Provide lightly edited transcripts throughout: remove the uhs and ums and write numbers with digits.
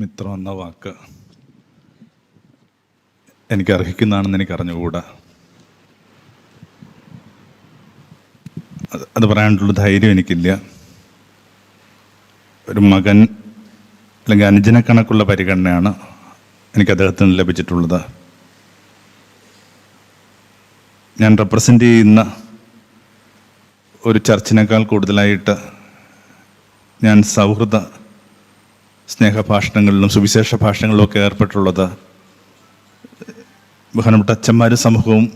മിത്രം എന്ന വാക്ക് എനിക്ക് അർഹിക്കുന്നതാണെന്ന് എനിക്ക് അറിഞ്ഞുകൂടാ. അത് പറയാനുള്ള ധൈര്യം എനിക്കില്ല. ഒരു മകൻ അല്ലെങ്കിൽ അനുജനെ കണക്കുള്ള പരിഗണനയാണ് എനിക്ക് അദ്ദേഹത്തിന് ലഭിച്ചിട്ടുള്ളത്. ഞാൻ റെപ്രസെൻ്റ് ചെയ്യുന്ന ഒരു ചർച്ചിനേക്കാൾ കൂടുതലായിട്ട് ഞാൻ സൗഹൃദ സ്നേഹഭാഷണങ്ങളിലും സുവിശേഷ ഭാഷണങ്ങളിലും ഒക്കെ ഏർപ്പെട്ടുള്ളത് ബഹുമാനപ്പെട്ട അച്ഛന്മാരും സമൂഹവും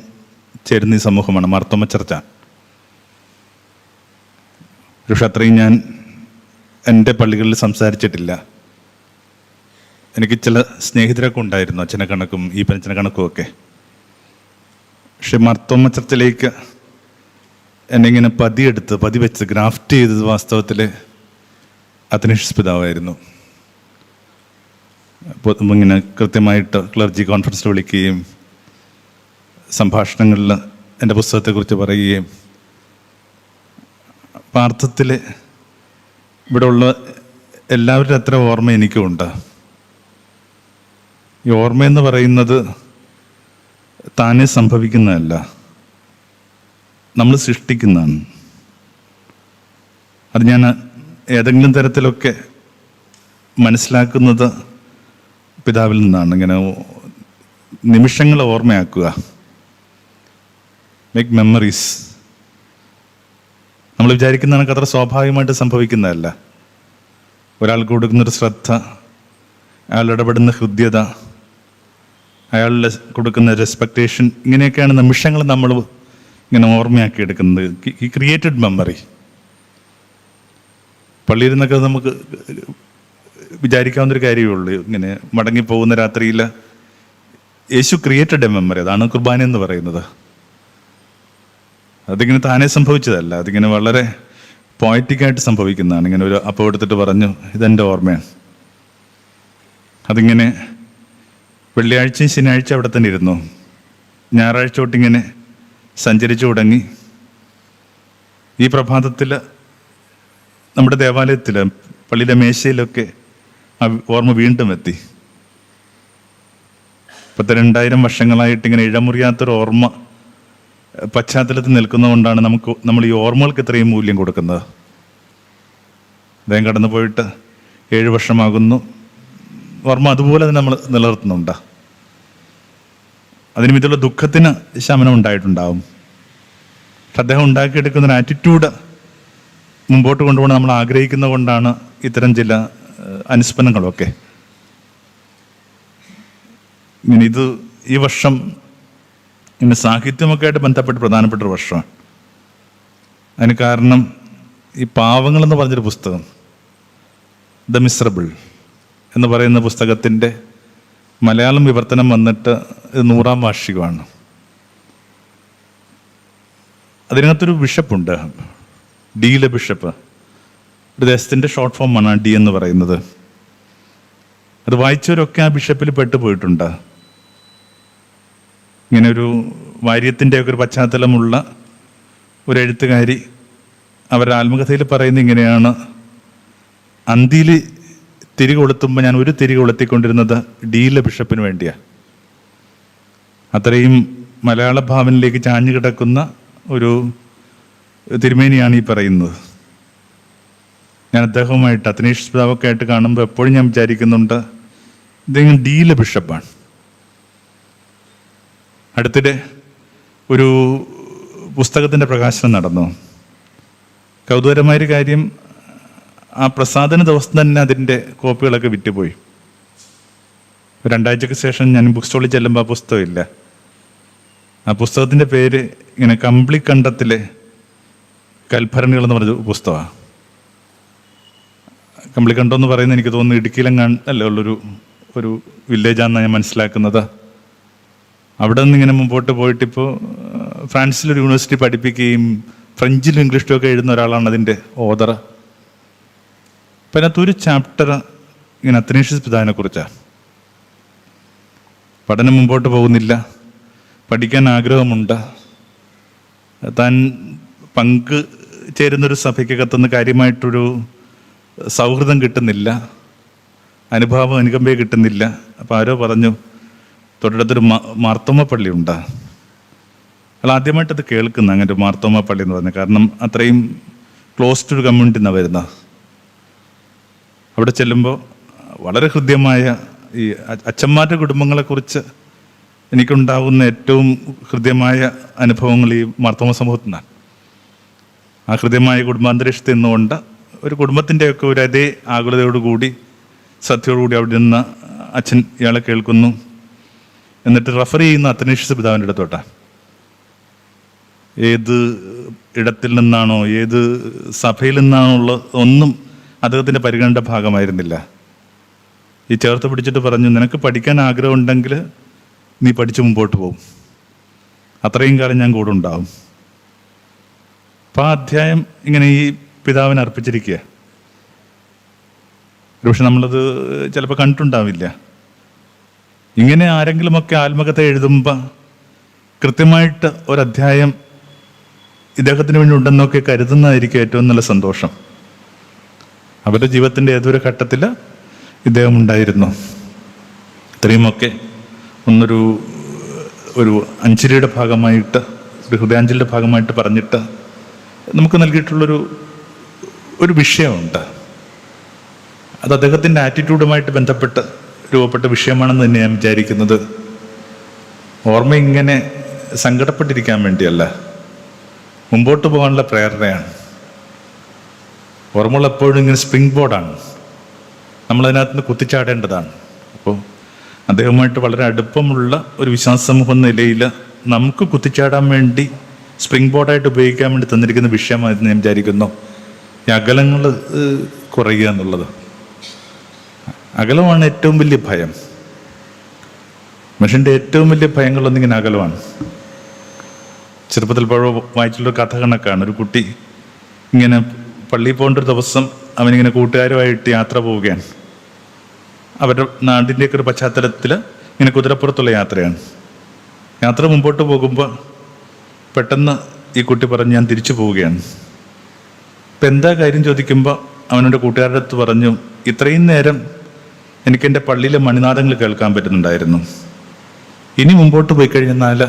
ചേരുന്ന ഈ സമൂഹമാണ്, മാർത്തോമ ചർച്ച. പക്ഷെ അത്രയും ഞാൻ എൻ്റെ പള്ളികളിൽ സംസാരിച്ചിട്ടില്ല. എനിക്ക് ചില സ്നേഹിതരൊക്കെ ഉണ്ടായിരുന്നു, അച്ഛനെ കണക്കും ഈ പനച്ചനെ കണക്കും ഒക്കെ. പക്ഷെ മാർത്തോമ ചർച്ചിലേക്ക് എന്നെ ഇങ്ങനെ പതിവെച്ച് ഗ്രാഫ്റ്റ് ചെയ്തത് വാസ്തവത്തിൽ അത്തനേഷ്യസ് പിതാവായിരുന്നു. അപ്പോൾ ഇങ്ങനെ കൃത്യമായിട്ട് ക്ലർജി കോൺഫറൻസിൽ വിളിക്കുകയും സംഭാഷണങ്ങളിൽ എൻ്റെ പുസ്തകത്തെക്കുറിച്ച് പറയുകയും, അർത്ഥത്തിൽ ഇവിടെ ഉള്ള എല്ലാവരുടെ അത്ര ഓർമ്മ എനിക്കുമുണ്ട്. ഈ ഓർമ്മയെന്ന് പറയുന്നത് താനെ സംഭവിക്കുന്നതല്ല, നമ്മൾ സൃഷ്ടിക്കുന്നതാണ്. അത് ഞാൻ ഏതെങ്കിലും തരത്തിലൊക്കെ മനസ്സിലാക്കുന്നത് പിതാവിൽ നിന്നാണ്. ഇങ്ങനെ നിമിഷങ്ങളെ ഓർമ്മയാക്കുക, മേക്ക് മെമ്മറീസ്. നമ്മൾ വിചാരിക്കുന്ന കണക്ക് അത്ര സ്വാഭാവികമായിട്ട് സംഭവിക്കുന്നതല്ല. ഒരാൾക്ക് കൊടുക്കുന്നൊരു ശ്രദ്ധ, അയാൾ ഇടപെടുന്ന ഹൃദ്യത, അയാളുടെ കൊടുക്കുന്ന റെസ്പെക്റ്റേഷൻ, ഇങ്ങനെയൊക്കെയാണ് നിമിഷങ്ങൾ നമ്മൾ ഇങ്ങനെ ഓർമ്മയാക്കി എടുക്കുന്നത്. ഈ ക്രിയേറ്റഡ് മെമ്മറി. പള്ളിയിൽ നിന്നൊക്കെ നമുക്ക് വിചാരിക്കാവുന്നൊരു കാര്യമേ ഉള്ളൂ. ഇങ്ങനെ മടങ്ങിപ്പോകുന്ന രാത്രിയിൽ യേശു ക്രിയേറ്റഡ് എ മെമ്മറി. അതാണ് കുർബാന എന്ന് പറയുന്നത്. അതിങ്ങനെ താനെ സംഭവിച്ചതല്ല, അതിങ്ങനെ വളരെ പോയറ്റിക്കായിട്ട് സംഭവിക്കുന്നതാണ്. ഇങ്ങനെ ഒരു അപ്പം എടുത്തിട്ട് പറഞ്ഞു, ഇതെൻ്റെ ഓർമ്മയാണ്. അതിങ്ങനെ വെള്ളിയാഴ്ചയും ശനിയാഴ്ച അവിടെ തന്നെ ഇരുന്നു. ഞായറാഴ്ച തൊട്ടിങ്ങനെ സഞ്ചരിച്ചു തുടങ്ങി. ഈ പ്രഭാതത്തിൽ നമ്മുടെ ദേവാലയത്തിൽ പള്ളിയിലെ മേശയിലൊക്കെ ആ ഓർമ്മ വീണ്ടും എത്തി. 2000 വർഷങ്ങളായിട്ട് ഇങ്ങനെ ഇഴമുറിയാത്തൊരു ഓർമ്മ പശ്ചാത്തലത്തിൽ നിൽക്കുന്നതുകൊണ്ടാണ് നമ്മൾ ഈ ഓർമ്മകൾക്ക് ഇത്രയും മൂല്യം കൊടുക്കുന്നത്. അദ്ദേഹം കടന്നു പോയിട്ട് 7 വർഷമാകുന്നു. ഓർമ്മ അതുപോലെ തന്നെ നമ്മൾ നിലനിർത്തുന്നുണ്ട്. അതിനും ഇതിലുള്ള ദുഃഖത്തിന് ശമനം ഉണ്ടായിട്ടുണ്ടാവും. പക്ഷെ അദ്ദേഹം ഉണ്ടാക്കിയെടുക്കുന്നൊരു ആറ്റിറ്റ്യൂഡ് മുമ്പോട്ട് കൊണ്ടുപോകണം നമ്മൾ ആഗ്രഹിക്കുന്നത് കൊണ്ടാണ് ഇത്തരം ചില അനുസ്മരണങ്ങളൊക്കെ. ഇങ്ങനെ ഈ വർഷം ഇങ്ങനെ സാഹിത്യമൊക്കെ ആയിട്ട് ബന്ധപ്പെട്ട് പ്രധാനപ്പെട്ട ഒരു വർഷമാണ്. അതിന് കാരണം ഈ പാവങ്ങൾ എന്ന് പറഞ്ഞൊരു പുസ്തകം, ദ മിസറബിൾ എന്ന് പറയുന്ന പുസ്തകത്തിൻ്റെ മലയാളം വിവർത്തനം വന്നിട്ട് 100ാം വാർഷികമാണ്. അതിനകത്തൊരു ബിഷപ്പുണ്ട്, ഡിയിലെ ബിഷപ്പ്. ഒരു ദേശത്തിൻ്റെ ഷോർട്ട് ഫോമാണ് ഡി എന്ന് പറയുന്നത്. അത് വായിച്ചവരൊക്കെ ആ ബിഷപ്പിൽ പെട്ടുപോയിട്ടുണ്ട്. ഇങ്ങനെ ഒരു വാര്യത്തിൻ്റെ ഒക്കെ ഒരു പശ്ചാത്തലമുള്ള ഒരു എഴുത്തുകാരി അവരുടെ ആത്മകഥയിൽ പറയുന്നത് ഇങ്ങനെയാണ്: അന്തിയിൽ തിരി കൊളുത്തുമ്പോൾ ഞാൻ ഒരു തിരി കൊളുത്തിക്കൊണ്ടിരുന്നത് ഡിയിലെ ബിഷപ്പിന് വേണ്ടിയാണ്. അത്രയും മലയാള ഭാവനിലേക്ക് ചാഞ്ഞു കിടക്കുന്ന ഒരു തിരുമേനിയാണ് ഈ പറയുന്നത്. ഞാൻ അദ്ദേഹവുമായിട്ട് അത്തനേഷ്യസ് പിതാവൊക്കെ ആയിട്ട് കാണുമ്പോൾ എപ്പോഴും ഞാൻ വിചാരിക്കുന്നുണ്ട്, ഇദ്ദേഹം ഡിയിലെ ബിഷപ്പാണ്. അടുത്തിടെ ഒരു പുസ്തകത്തിൻ്റെ പ്രകാശനം നടന്നു. കൗതുകരമായൊരു കാര്യം, ആ പ്രസാദന ദിവസം തന്നെ അതിൻ്റെ കോപ്പികളൊക്കെ വിറ്റുപോയി. 2 ആഴ്ചയ്ക്ക് ശേഷം ഞാൻ ബുക്ക് സ്റ്റോളിൽ ചെല്ലുമ്പോൾ ആ പുസ്തകമില്ല. ആ പുസ്തകത്തിൻ്റെ പേര് ഇങ്ങനെ കമ്പിളിക്കണ്ടത്തിലെ കൽഭരണികൾ എന്ന് പറഞ്ഞ പുസ്തകമാണ്. കമ്പിളിക്കണ്ടം എന്ന് പറയുന്നത് എനിക്ക് തോന്നുന്നു ഇടുക്കിയിലെങ്ങാണ്ടല്ലേ ഒരു വില്ലേജാണെന്നാണ് ഞാൻ മനസ്സിലാക്കുന്നത്. അവിടെ നിന്ന് ഇങ്ങനെ മുമ്പോട്ട് പോയിട്ടിപ്പോൾ ഫ്രാൻസിലൊരു യൂണിവേഴ്സിറ്റി പഠിപ്പിക്കുകയും ഫ്രഞ്ചിലും ഇംഗ്ലീഷിലും ഒക്കെ എഴുതുന്ന ഒരാളാണ് അതിൻ്റെ ഓതർ. അപ്പം അതിനകത്തൊരു ചാപ്റ്റർ ഇങ്ങനെ അത്തനേഷ്യസ് പിതാവിനെ കുറിച്ചാണ്. പഠനം മുമ്പോട്ട് പോകുന്നില്ല, പഠിക്കാൻ ആഗ്രഹമുണ്ട്, താൻ ചേരുന്നൊരു സഭയ്ക്കകത്തുനിന്ന് കാര്യമായിട്ടൊരു സൗഹൃദം കിട്ടുന്നില്ല. അനുകമ്പയെ കിട്ടുന്നില്ല. അപ്പോൾ ആരോ പറഞ്ഞു, തൊട്ടടുത്തൊരു മാർത്തോമ പള്ളി ഉണ്ടാ. അയാൾ ആദ്യമായിട്ടത് കേൾക്കുന്ന അങ്ങനെ ഒരു മാർത്തോമ പള്ളി എന്ന് പറഞ്ഞു. കാരണം അത്രയും ക്ലോസ് ടു ഒരു കമ്മ്യൂണിറ്റി നിന്നാണ് വരുന്നത്. അവിടെ ചെല്ലുമ്പോൾ വളരെ ഹൃദ്യമായ ഈ അച്ഛന്മാരുടെ കുടുംബങ്ങളെക്കുറിച്ച് എനിക്കുണ്ടാകുന്ന ഏറ്റവും ഹൃദ്യമായ അനുഭവങ്ങൾ ഈ മാർത്തോമ സമൂഹത്തിൽ നിന്നാണ്. ആ ഹൃദ്യമായ കുടുംബാന്തരീക്ഷത്തിൽ നിന്നുകൊണ്ട് ഒരു കുടുംബത്തിൻ്റെയൊക്കെ ഒരു അതേ ആകുലതയോടുകൂടി ശ്രദ്ധയോടുകൂടി അവിടെ നിന്ന് അച്ഛൻ ഇയാളെ കേൾക്കുന്നു. എന്നിട്ട് റെഫർ ചെയ്യുന്ന അത്തനേഷ്യസ് പിതാവിൻ്റെ അടുത്തോട്ടാണ്. ഏത് ഇടത്തിൽ നിന്നാണോ ഏത് സഭയിൽ നിന്നാണോ ഉള്ളത് ഒന്നും അദ്ദേഹത്തിൻ്റെ പരിഗണനയുടെ ഭാഗമായിരുന്നില്ല. ഈ ചേർത്ത് പിടിച്ചിട്ട് പറഞ്ഞു, നിനക്ക് പഠിക്കാൻ ആഗ്രഹമുണ്ടെങ്കിൽ നീ പഠിച്ച് മുമ്പോട്ട് പോകും, അത്രയും കാലം ഞാൻ കൂടെ ഉണ്ടാവും. അപ്പം ആ അധ്യായം ഇങ്ങനെ ഈ പിതാവിനെ അർപ്പിച്ചിരിക്കുക. പക്ഷെ നമ്മളത് ചിലപ്പോൾ കണ്ടിട്ടുണ്ടാവില്ല. ഇങ്ങനെ ആരെങ്കിലുമൊക്കെ ആത്മകഥ എഴുതുമ്പോൾ കൃത്യമായിട്ട് ഒരധ്യായം ഇദ്ദേഹത്തിന് വേണ്ടി ഉണ്ടെന്നൊക്കെ കരുതുന്നതായിരിക്കും ഏറ്റവും നല്ല സന്തോഷം. അവരുടെ ജീവിതത്തിൻ്റെ ഏതൊരു ഘട്ടത്തിൽ ഇദ്ദേഹം ഉണ്ടായിരുന്നു. ഇത്രയുമൊക്കെ ഒരു അഞ്ജലിയുടെ ഭാഗമായിട്ട്, ഒരു ഹൃദയാഞ്ജലിയുടെ ഭാഗമായിട്ട് പറഞ്ഞിട്ട് നമുക്ക് നൽകിയിട്ടുള്ളൊരു വിഷയമുണ്ട്. അത് അദ്ദേഹത്തിൻ്റെ ആറ്റിറ്റ്യൂഡുമായിട്ട് ബന്ധപ്പെട്ട് രൂപപ്പെട്ട വിഷയമാണെന്ന് തന്നെ ഞാൻ വിചാരിക്കുന്നത്. ഓർമ്മ ഇങ്ങനെ സങ്കടപ്പെട്ടിരിക്കാൻ വേണ്ടിയല്ല, മുമ്പോട്ട് പോകാനുള്ള പ്രേരണയാണ്. ഓർമ്മകൾ എപ്പോഴും ഇങ്ങനെ സ്പ്രിംഗ് ബോർഡാണ്, നമ്മളതിനകത്ത് നിന്ന് കുത്തിച്ചാടേണ്ടതാണ്. അപ്പോൾ അദ്ദേഹവുമായിട്ട് വളരെ അടുപ്പമുള്ള ഒരു വിശ്വാസ സമൂഹം എന്ന നിലയിൽ നമുക്ക് കുത്തിച്ചാടാൻ വേണ്ടി സ്പ്രിംഗ് ബോർഡായിട്ട് ഉപയോഗിക്കാൻ വേണ്ടി തന്നിരിക്കുന്ന വിഷയമായിരുന്നു ഞാൻ വിചാരിക്കുന്നു ഈ അകലങ്ങൾ കുറയുക എന്നുള്ളത്. അകലമാണ് ഏറ്റവും വലിയ ഭയം. മനുഷ്യൻ്റെ ഏറ്റവും വലിയ ഭയങ്ങളൊന്നിങ്ങനെ അകലമാണ്. ചെറുപ്പത്തിൽ പഴയ വായിച്ചുള്ളൊരു കഥ കണക്കാണ്. ഒരു കുട്ടി ഇങ്ങനെ പള്ളിയിൽ പോകേണ്ട ഒരു ദിവസം അവനിങ്ങനെ കൂട്ടുകാരുമായിട്ട് യാത്ര പോവുകയാണ്. അവരുടെ നാടിൻ്റെയൊക്കെ ഒരു പശ്ചാത്തലത്തിൽ ഇങ്ങനെ കുതിരപ്പുറത്തുള്ള യാത്രയാണ്. യാത്ര മുമ്പോട്ട് പോകുമ്പോൾ പെട്ടെന്ന് ഈ കുട്ടി പറഞ്ഞ്, ഞാൻ തിരിച്ചു പോവുകയാണ്. ഇപ്പം എന്താ കാര്യം ചോദിക്കുമ്പോൾ അവനോട് കൂട്ടുകാരുടെ അടുത്ത് പറഞ്ഞു, ഇത്രയും നേരം എനിക്കെൻ്റെ പള്ളിയിലെ മണിനാദങ്ങൾ കേൾക്കാൻ പറ്റുന്നുണ്ടായിരുന്നു. ഇനി മുമ്പോട്ട് പോയി കഴിഞ്ഞാൽ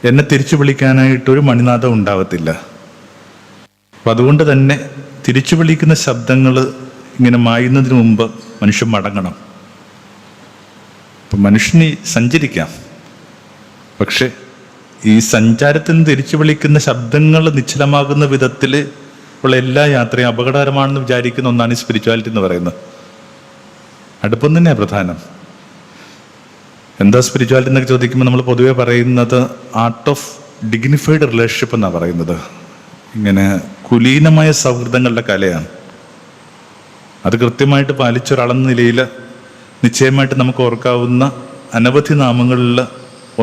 എന്നെ തിരിച്ചു വിളിക്കാനായിട്ടൊരു മണിനാദം ഉണ്ടാവത്തില്ല. അപ്പം അതുകൊണ്ട് തന്നെ തിരിച്ചു വിളിക്കുന്ന ശബ്ദങ്ങൾ ഇങ്ങനെ മായുന്നതിന് മുമ്പ് മനുഷ്യൻ മടങ്ങണം. അപ്പം മനുഷ്യന് സഞ്ചരിക്കാം, പക്ഷെ ഈ സഞ്ചാരത്തിൽ നിന്ന് തിരിച്ചു വിളിക്കുന്ന ശബ്ദങ്ങൾ നിശ്ചലമാകുന്ന വിധത്തിൽ ഉള്ള എല്ലാ യാത്രയും അപകടകരമാണെന്ന് വിചാരിക്കുന്ന ഒന്നാണ് ഈ സ്പിരിച്വാലിറ്റി എന്ന് പറയുന്നത്. അടുപ്പം തന്നെയാണ് പ്രധാനം. എന്താ സ്പിരിച്വാലിറ്റി എന്നൊക്കെ ചോദിക്കുമ്പോൾ നമ്മൾ പൊതുവെ പറയുന്നത് ആർട്ട് ഓഫ് ഡിഗ്നിഫൈഡ് റിലേഷൻഷിപ്പ് എന്നാണ് പറയുന്നത്. ഇങ്ങനെ കുലീനമായ സൗഹൃദങ്ങളുടെ കലയാണ്. അത് കൃത്യമായിട്ട് പാലിച്ചൊരളന്ന നിലയിൽ നിശ്ചയമായിട്ട് നമുക്ക് ഓർക്കാവുന്ന അനവധി നാമങ്ങളിൽ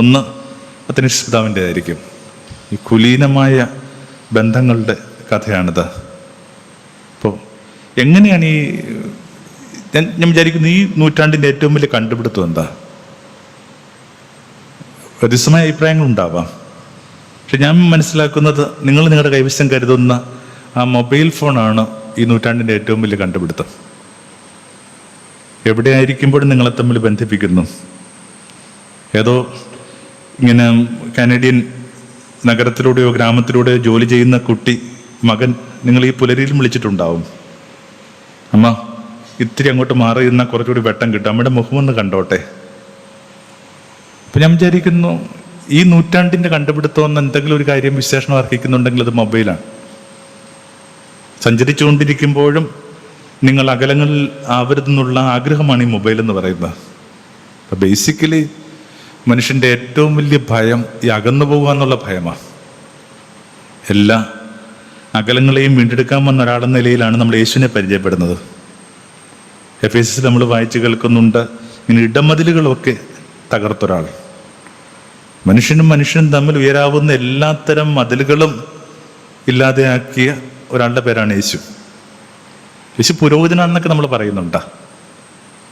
ഒന്ന് അത്തനേഷ്യസ് പിതാവിൻ്റെതായിരിക്കും. ഈ കുലീനമായ ബന്ധങ്ങളുടെ കഥയാണിത്. അപ്പോൾ എങ്ങനെയാണ് ഞാൻ വിചാരിക്കുന്നു ഈ നൂറ്റാണ്ടിൻ്റെ ഏറ്റവും വലിയ കണ്ടുപിടുത്തം എന്താ? വ്യത്യസ്തമായ അഭിപ്രായങ്ങളുണ്ടാവാം, പക്ഷെ ഞാൻ മനസ്സിലാക്കുന്നത് നിങ്ങൾ നിങ്ങളുടെ കൈവശം കരുതുന്ന ആ മൊബൈൽ ഫോണാണ് ഈ നൂറ്റാണ്ടിൻ്റെ ഏറ്റവും വലിയ കണ്ടുപിടുത്തം. എവിടെയായിരിക്കുമ്പോഴും നിങ്ങളെ തമ്മിൽ ബന്ധിപ്പിക്കുന്നു. ഏതോ ഇങ്ങനെ കാനഡിയൻ നഗരത്തിലൂടെയോ ഗ്രാമത്തിലൂടെയോ ജോലി ചെയ്യുന്ന മകൻ നിങ്ങൾ ഈ പുലരിയിലും വിളിച്ചിട്ടുണ്ടാവും, അമ്മ ഇത്തിരി അങ്ങോട്ട് മാറി നിന്നാൽ കുറച്ചുകൂടി വെട്ടം കിട്ടും, അമ്മയുടെ മുഖമൊന്ന് കണ്ടോട്ടെ. അപ്പം ഞാൻ വിചാരിക്കുന്നു ഈ നൂറ്റാണ്ടിൻ്റെ കണ്ടുപിടുത്തം എന്ന് എന്തെങ്കിലും ഒരു കാര്യം വിശേഷണം അർഹിക്കുന്നുണ്ടെങ്കിൽ അത് മൊബൈലാണ്. സഞ്ചരിച്ചുകൊണ്ടിരിക്കുമ്പോഴും നിങ്ങൾ അകലങ്ങളിൽ ആവരുതെന്നുള്ള ആഗ്രഹമാണ് ഈ മൊബൈൽ എന്ന് പറയുന്നത്. അപ്പം ബേസിക്കലി മനുഷ്യൻ്റെ ഏറ്റവും വലിയ ഭയം ഈ അകന്നു പോകുക എന്നുള്ള ഭയമാണ്. എല്ലാ അകലങ്ങളെയും വീണ്ടെടുക്കാൻ വന്ന ഒരാളെന്ന നിലയിലാണ് നമ്മൾ യേശുവിനെ പരിചയപ്പെടുന്നത്. എഫേസ്യസിൽ നമ്മൾ വായിച്ചു കേൾക്കുന്നുണ്ട്, ഇങ്ങനെ ഇടമതിലുകളൊക്കെ തകർത്തൊരാൾ. മനുഷ്യനും തമ്മിൽ ഉയരാവുന്ന എല്ലാത്തരം മതിലുകളും ഇല്ലാതെയാക്കിയ ഒരാളുടെ പേരാണ് യേശു. യേശു പുരോഹിതനാണെന്നൊക്കെ നമ്മൾ പറയുന്നുണ്ട്.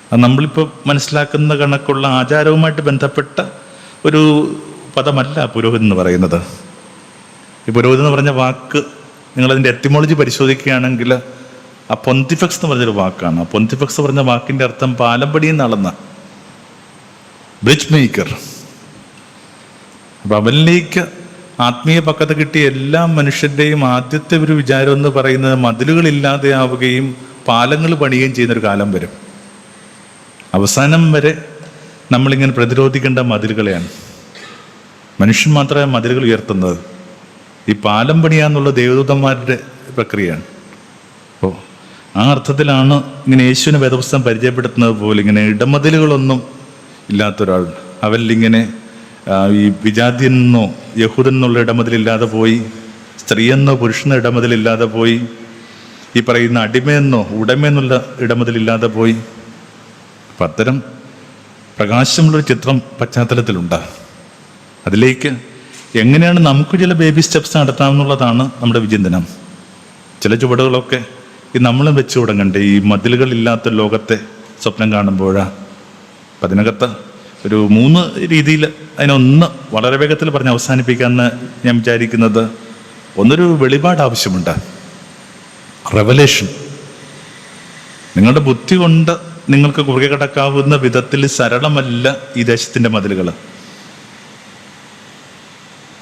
അത് നമ്മളിപ്പോൾ മനസ്സിലാക്കുന്ന കണക്കുള്ള ആചാരവുമായിട്ട് ബന്ധപ്പെട്ട ഒരു പദമല്ല പുരോഹിതൻ എന്ന് പറയുന്നത്. ഈ പുരോഹിതൻ എന്ന് പറഞ്ഞ വാക്ക് നിങ്ങളതിൻ്റെ എത്തിമോളജി പരിശോധിക്കുകയാണെങ്കിൽ ആ പൊന്തിഫക്സ് എന്ന് പറഞ്ഞൊരു വാക്കാണ്. ആ പൊന്തിഫക്സ് പറഞ്ഞ വാക്കിൻ്റെ അർത്ഥം പാലംപടി എന്നളന്ന ബ്രിഡ്ജ് മേക്കർ. അപ്പം അവനിലേക്ക് ആത്മീയ പക്വത കിട്ടിയ എല്ലാ മനുഷ്യരുടെയും ആദ്യത്തെ ഒരു വിചാരം എന്ന് പറയുന്നത് മതിലുകളില്ലാതെയാവുകയും പാലങ്ങൾ പണിയുകയും ചെയ്യുന്നൊരു കാലം വരും. അവസാനം വരെ നമ്മളിങ്ങനെ പ്രതിരോധിക്കേണ്ട മതിലുകളെയാണ്. മനുഷ്യൻ മാത്രമേ മതിലുകൾ ഉയർത്തുന്നത്. ഈ പാലം പണിയാന്നുള്ള ദേവദൂതന്മാരുടെ പ്രക്രിയയാണ്. അപ്പോൾ ആ അർത്ഥത്തിലാണ് ഇങ്ങനെ യേശുവിനെ വേദപുസ്തകം പരിചയപ്പെടുത്തുന്നത് പോലെ ഇങ്ങനെ ഇടമതിലുകളൊന്നും ഇല്ലാത്തൊരാൾ. അവരിലിങ്ങനെ ഈ വിജാതിയെന്നോ യഹൂദനെന്നുള്ള ഇടമതിലില്ലാതെ പോയി, സ്ത്രീയെന്നോ പുരുഷനോ ഇടമതിലില്ലാതെ പോയി, ഈ പറയുന്ന അടിമയെന്നോ ഉടമയെന്നുള്ള ഇടമതിലില്ലാതെ പോയി. അപ്പം അത്തരം പ്രകാശമുള്ളൊരു ചിത്രം പശ്ചാത്തലത്തിലുണ്ട്. അതിലേക്ക് എങ്ങനെയാണ് നമുക്ക് ചില ബേബി സ്റ്റെപ്സ് നടത്താമെന്നുള്ളതാണ് നമ്മുടെ വിചിന്തനം. ചില ചുവടുകളൊക്കെ ഈ നമ്മളും വെച്ച് തുടങ്ങണ്ടേ ഈ മതിലുകളില്ലാത്ത ലോകത്തെ സ്വപ്നം കാണുമ്പോഴാണ്. അപ്പം അതിനകത്ത് ഒരു 3 രീതിയിൽ അതിനൊന്ന് വളരെ വേഗത്തിൽ പറഞ്ഞ് അവസാനിപ്പിക്കാമെന്ന് ഞാൻ വിചാരിക്കുന്നത്. ഒന്നൊരു വെളിപാട് ആവശ്യമുണ്ട്, റെവലേഷൻ. നിങ്ങളുടെ ബുദ്ധി കൊണ്ട് നിങ്ങൾക്ക് കുറുകെ കടക്കാവുന്ന വിധത്തിൽ സരളമല്ല ഈ ദേശത്തിൻ്റെ മതിലുകൾ.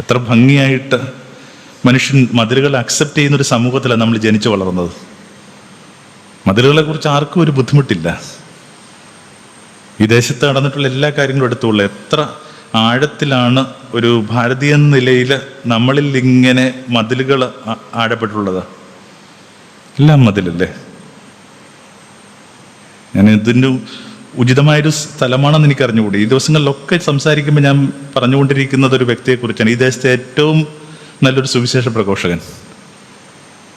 എത്ര ഭംഗിയായിട്ട് മനുഷ്യൻ മതിലുകൾ അക്സെപ്റ്റ് ചെയ്യുന്നൊരു സമൂഹത്തിലാണ് നമ്മൾ ജനിച്ചു വളർന്നത്. മതിലുകളെ കുറിച്ച് ആർക്കും ഒരു ബുദ്ധിമുട്ടില്ല. ഈ ദേശത്ത് നടന്നിട്ടുള്ള എല്ലാ കാര്യങ്ങളും എടുത്തുള്ള എത്ര ആഴത്തിലാണ് ഒരു ഭാരതീയ നിലയിൽ നമ്മളിൽ ഇങ്ങനെ മതിലുകൾ ആഴപ്പെട്ടുള്ളത്. എല്ലാം മതിലല്ലേ. ഞാൻ ഇതിൻ്റെ ഉചിതമായൊരു സ്ഥലമാണെന്ന് എനിക്ക് അറിഞ്ഞുകൂടി. ഈ ദിവസങ്ങളിലൊക്കെ സംസാരിക്കുമ്പോൾ ഞാൻ പറഞ്ഞുകൊണ്ടിരിക്കുന്നത് ഒരു വ്യക്തിയെക്കുറിച്ചാണ്. ഈ ദേശത്തെ ഏറ്റവും നല്ലൊരു സുവിശേഷ പ്രഘോഷകൻ.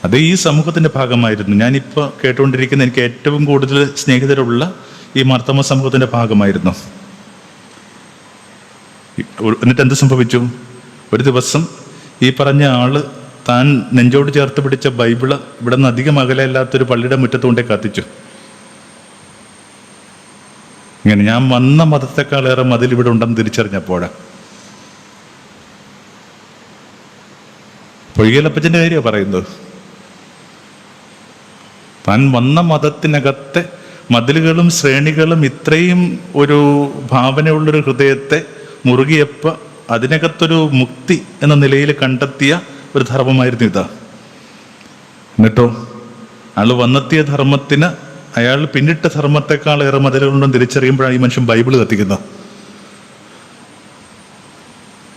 അത് ഈ സമൂഹത്തിൻ്റെ ഭാഗമായിരുന്നു. ഞാനിപ്പോൾ കേട്ടുകൊണ്ടിരിക്കുന്ന എനിക്ക് ഏറ്റവും കൂടുതൽ സ്നേഹിതരുള്ള ഈ മാർത്തോമ സമൂഹത്തിൻ്റെ ഭാഗമായിരുന്നു. എന്നിട്ട് എന്ത് സംഭവിച്ചു? ഒരു ദിവസം ഈ പറഞ്ഞ ആള് താൻ നെഞ്ചോട് ചേർത്ത് പിടിച്ച ബൈബിള് ഇവിടെ നിന്ന് അധികം അകലെയല്ലാത്തൊരു പള്ളിയുടെ മുറ്റത്തുകൊണ്ടേ കത്തിച്ചു. ഇങ്ങനെ ഞാൻ വന്ന മതത്തെക്കാളേറെ മതിൽ ഇവിടെ ഉണ്ടെന്ന് തിരിച്ചറിഞ്ഞപ്പോഴാണ്. പൊയ്കലപ്പച്ചൻ്റെ കാര്യമാണ് പറയുന്നത്. താൻ വന്ന മതത്തിനകത്തെ മതിലുകളും ശ്രേണികളും ഇത്രയും ഒരു ഭാവനയുള്ളൊരു ഹൃദയത്തെ മുറുകിയപ്പോൾ അതിനകത്തൊരു മുക്തി എന്ന നിലയിൽ കണ്ടെത്തിയ ഒരു ധർമ്മമായിരുന്നു ഇതാ. എന്നിട്ടോ അയാൾ വന്നെത്തിയ ധർമ്മത്തിന് അയാൾ പിന്നിട്ട ധർമ്മത്തെക്കാൾ ഏറെ മതിലുകളുണ്ടെന്ന് തിരിച്ചറിയുമ്പോഴാണ് ഈ മനുഷ്യൻ ബൈബിള് കത്തിക്കുന്നത്.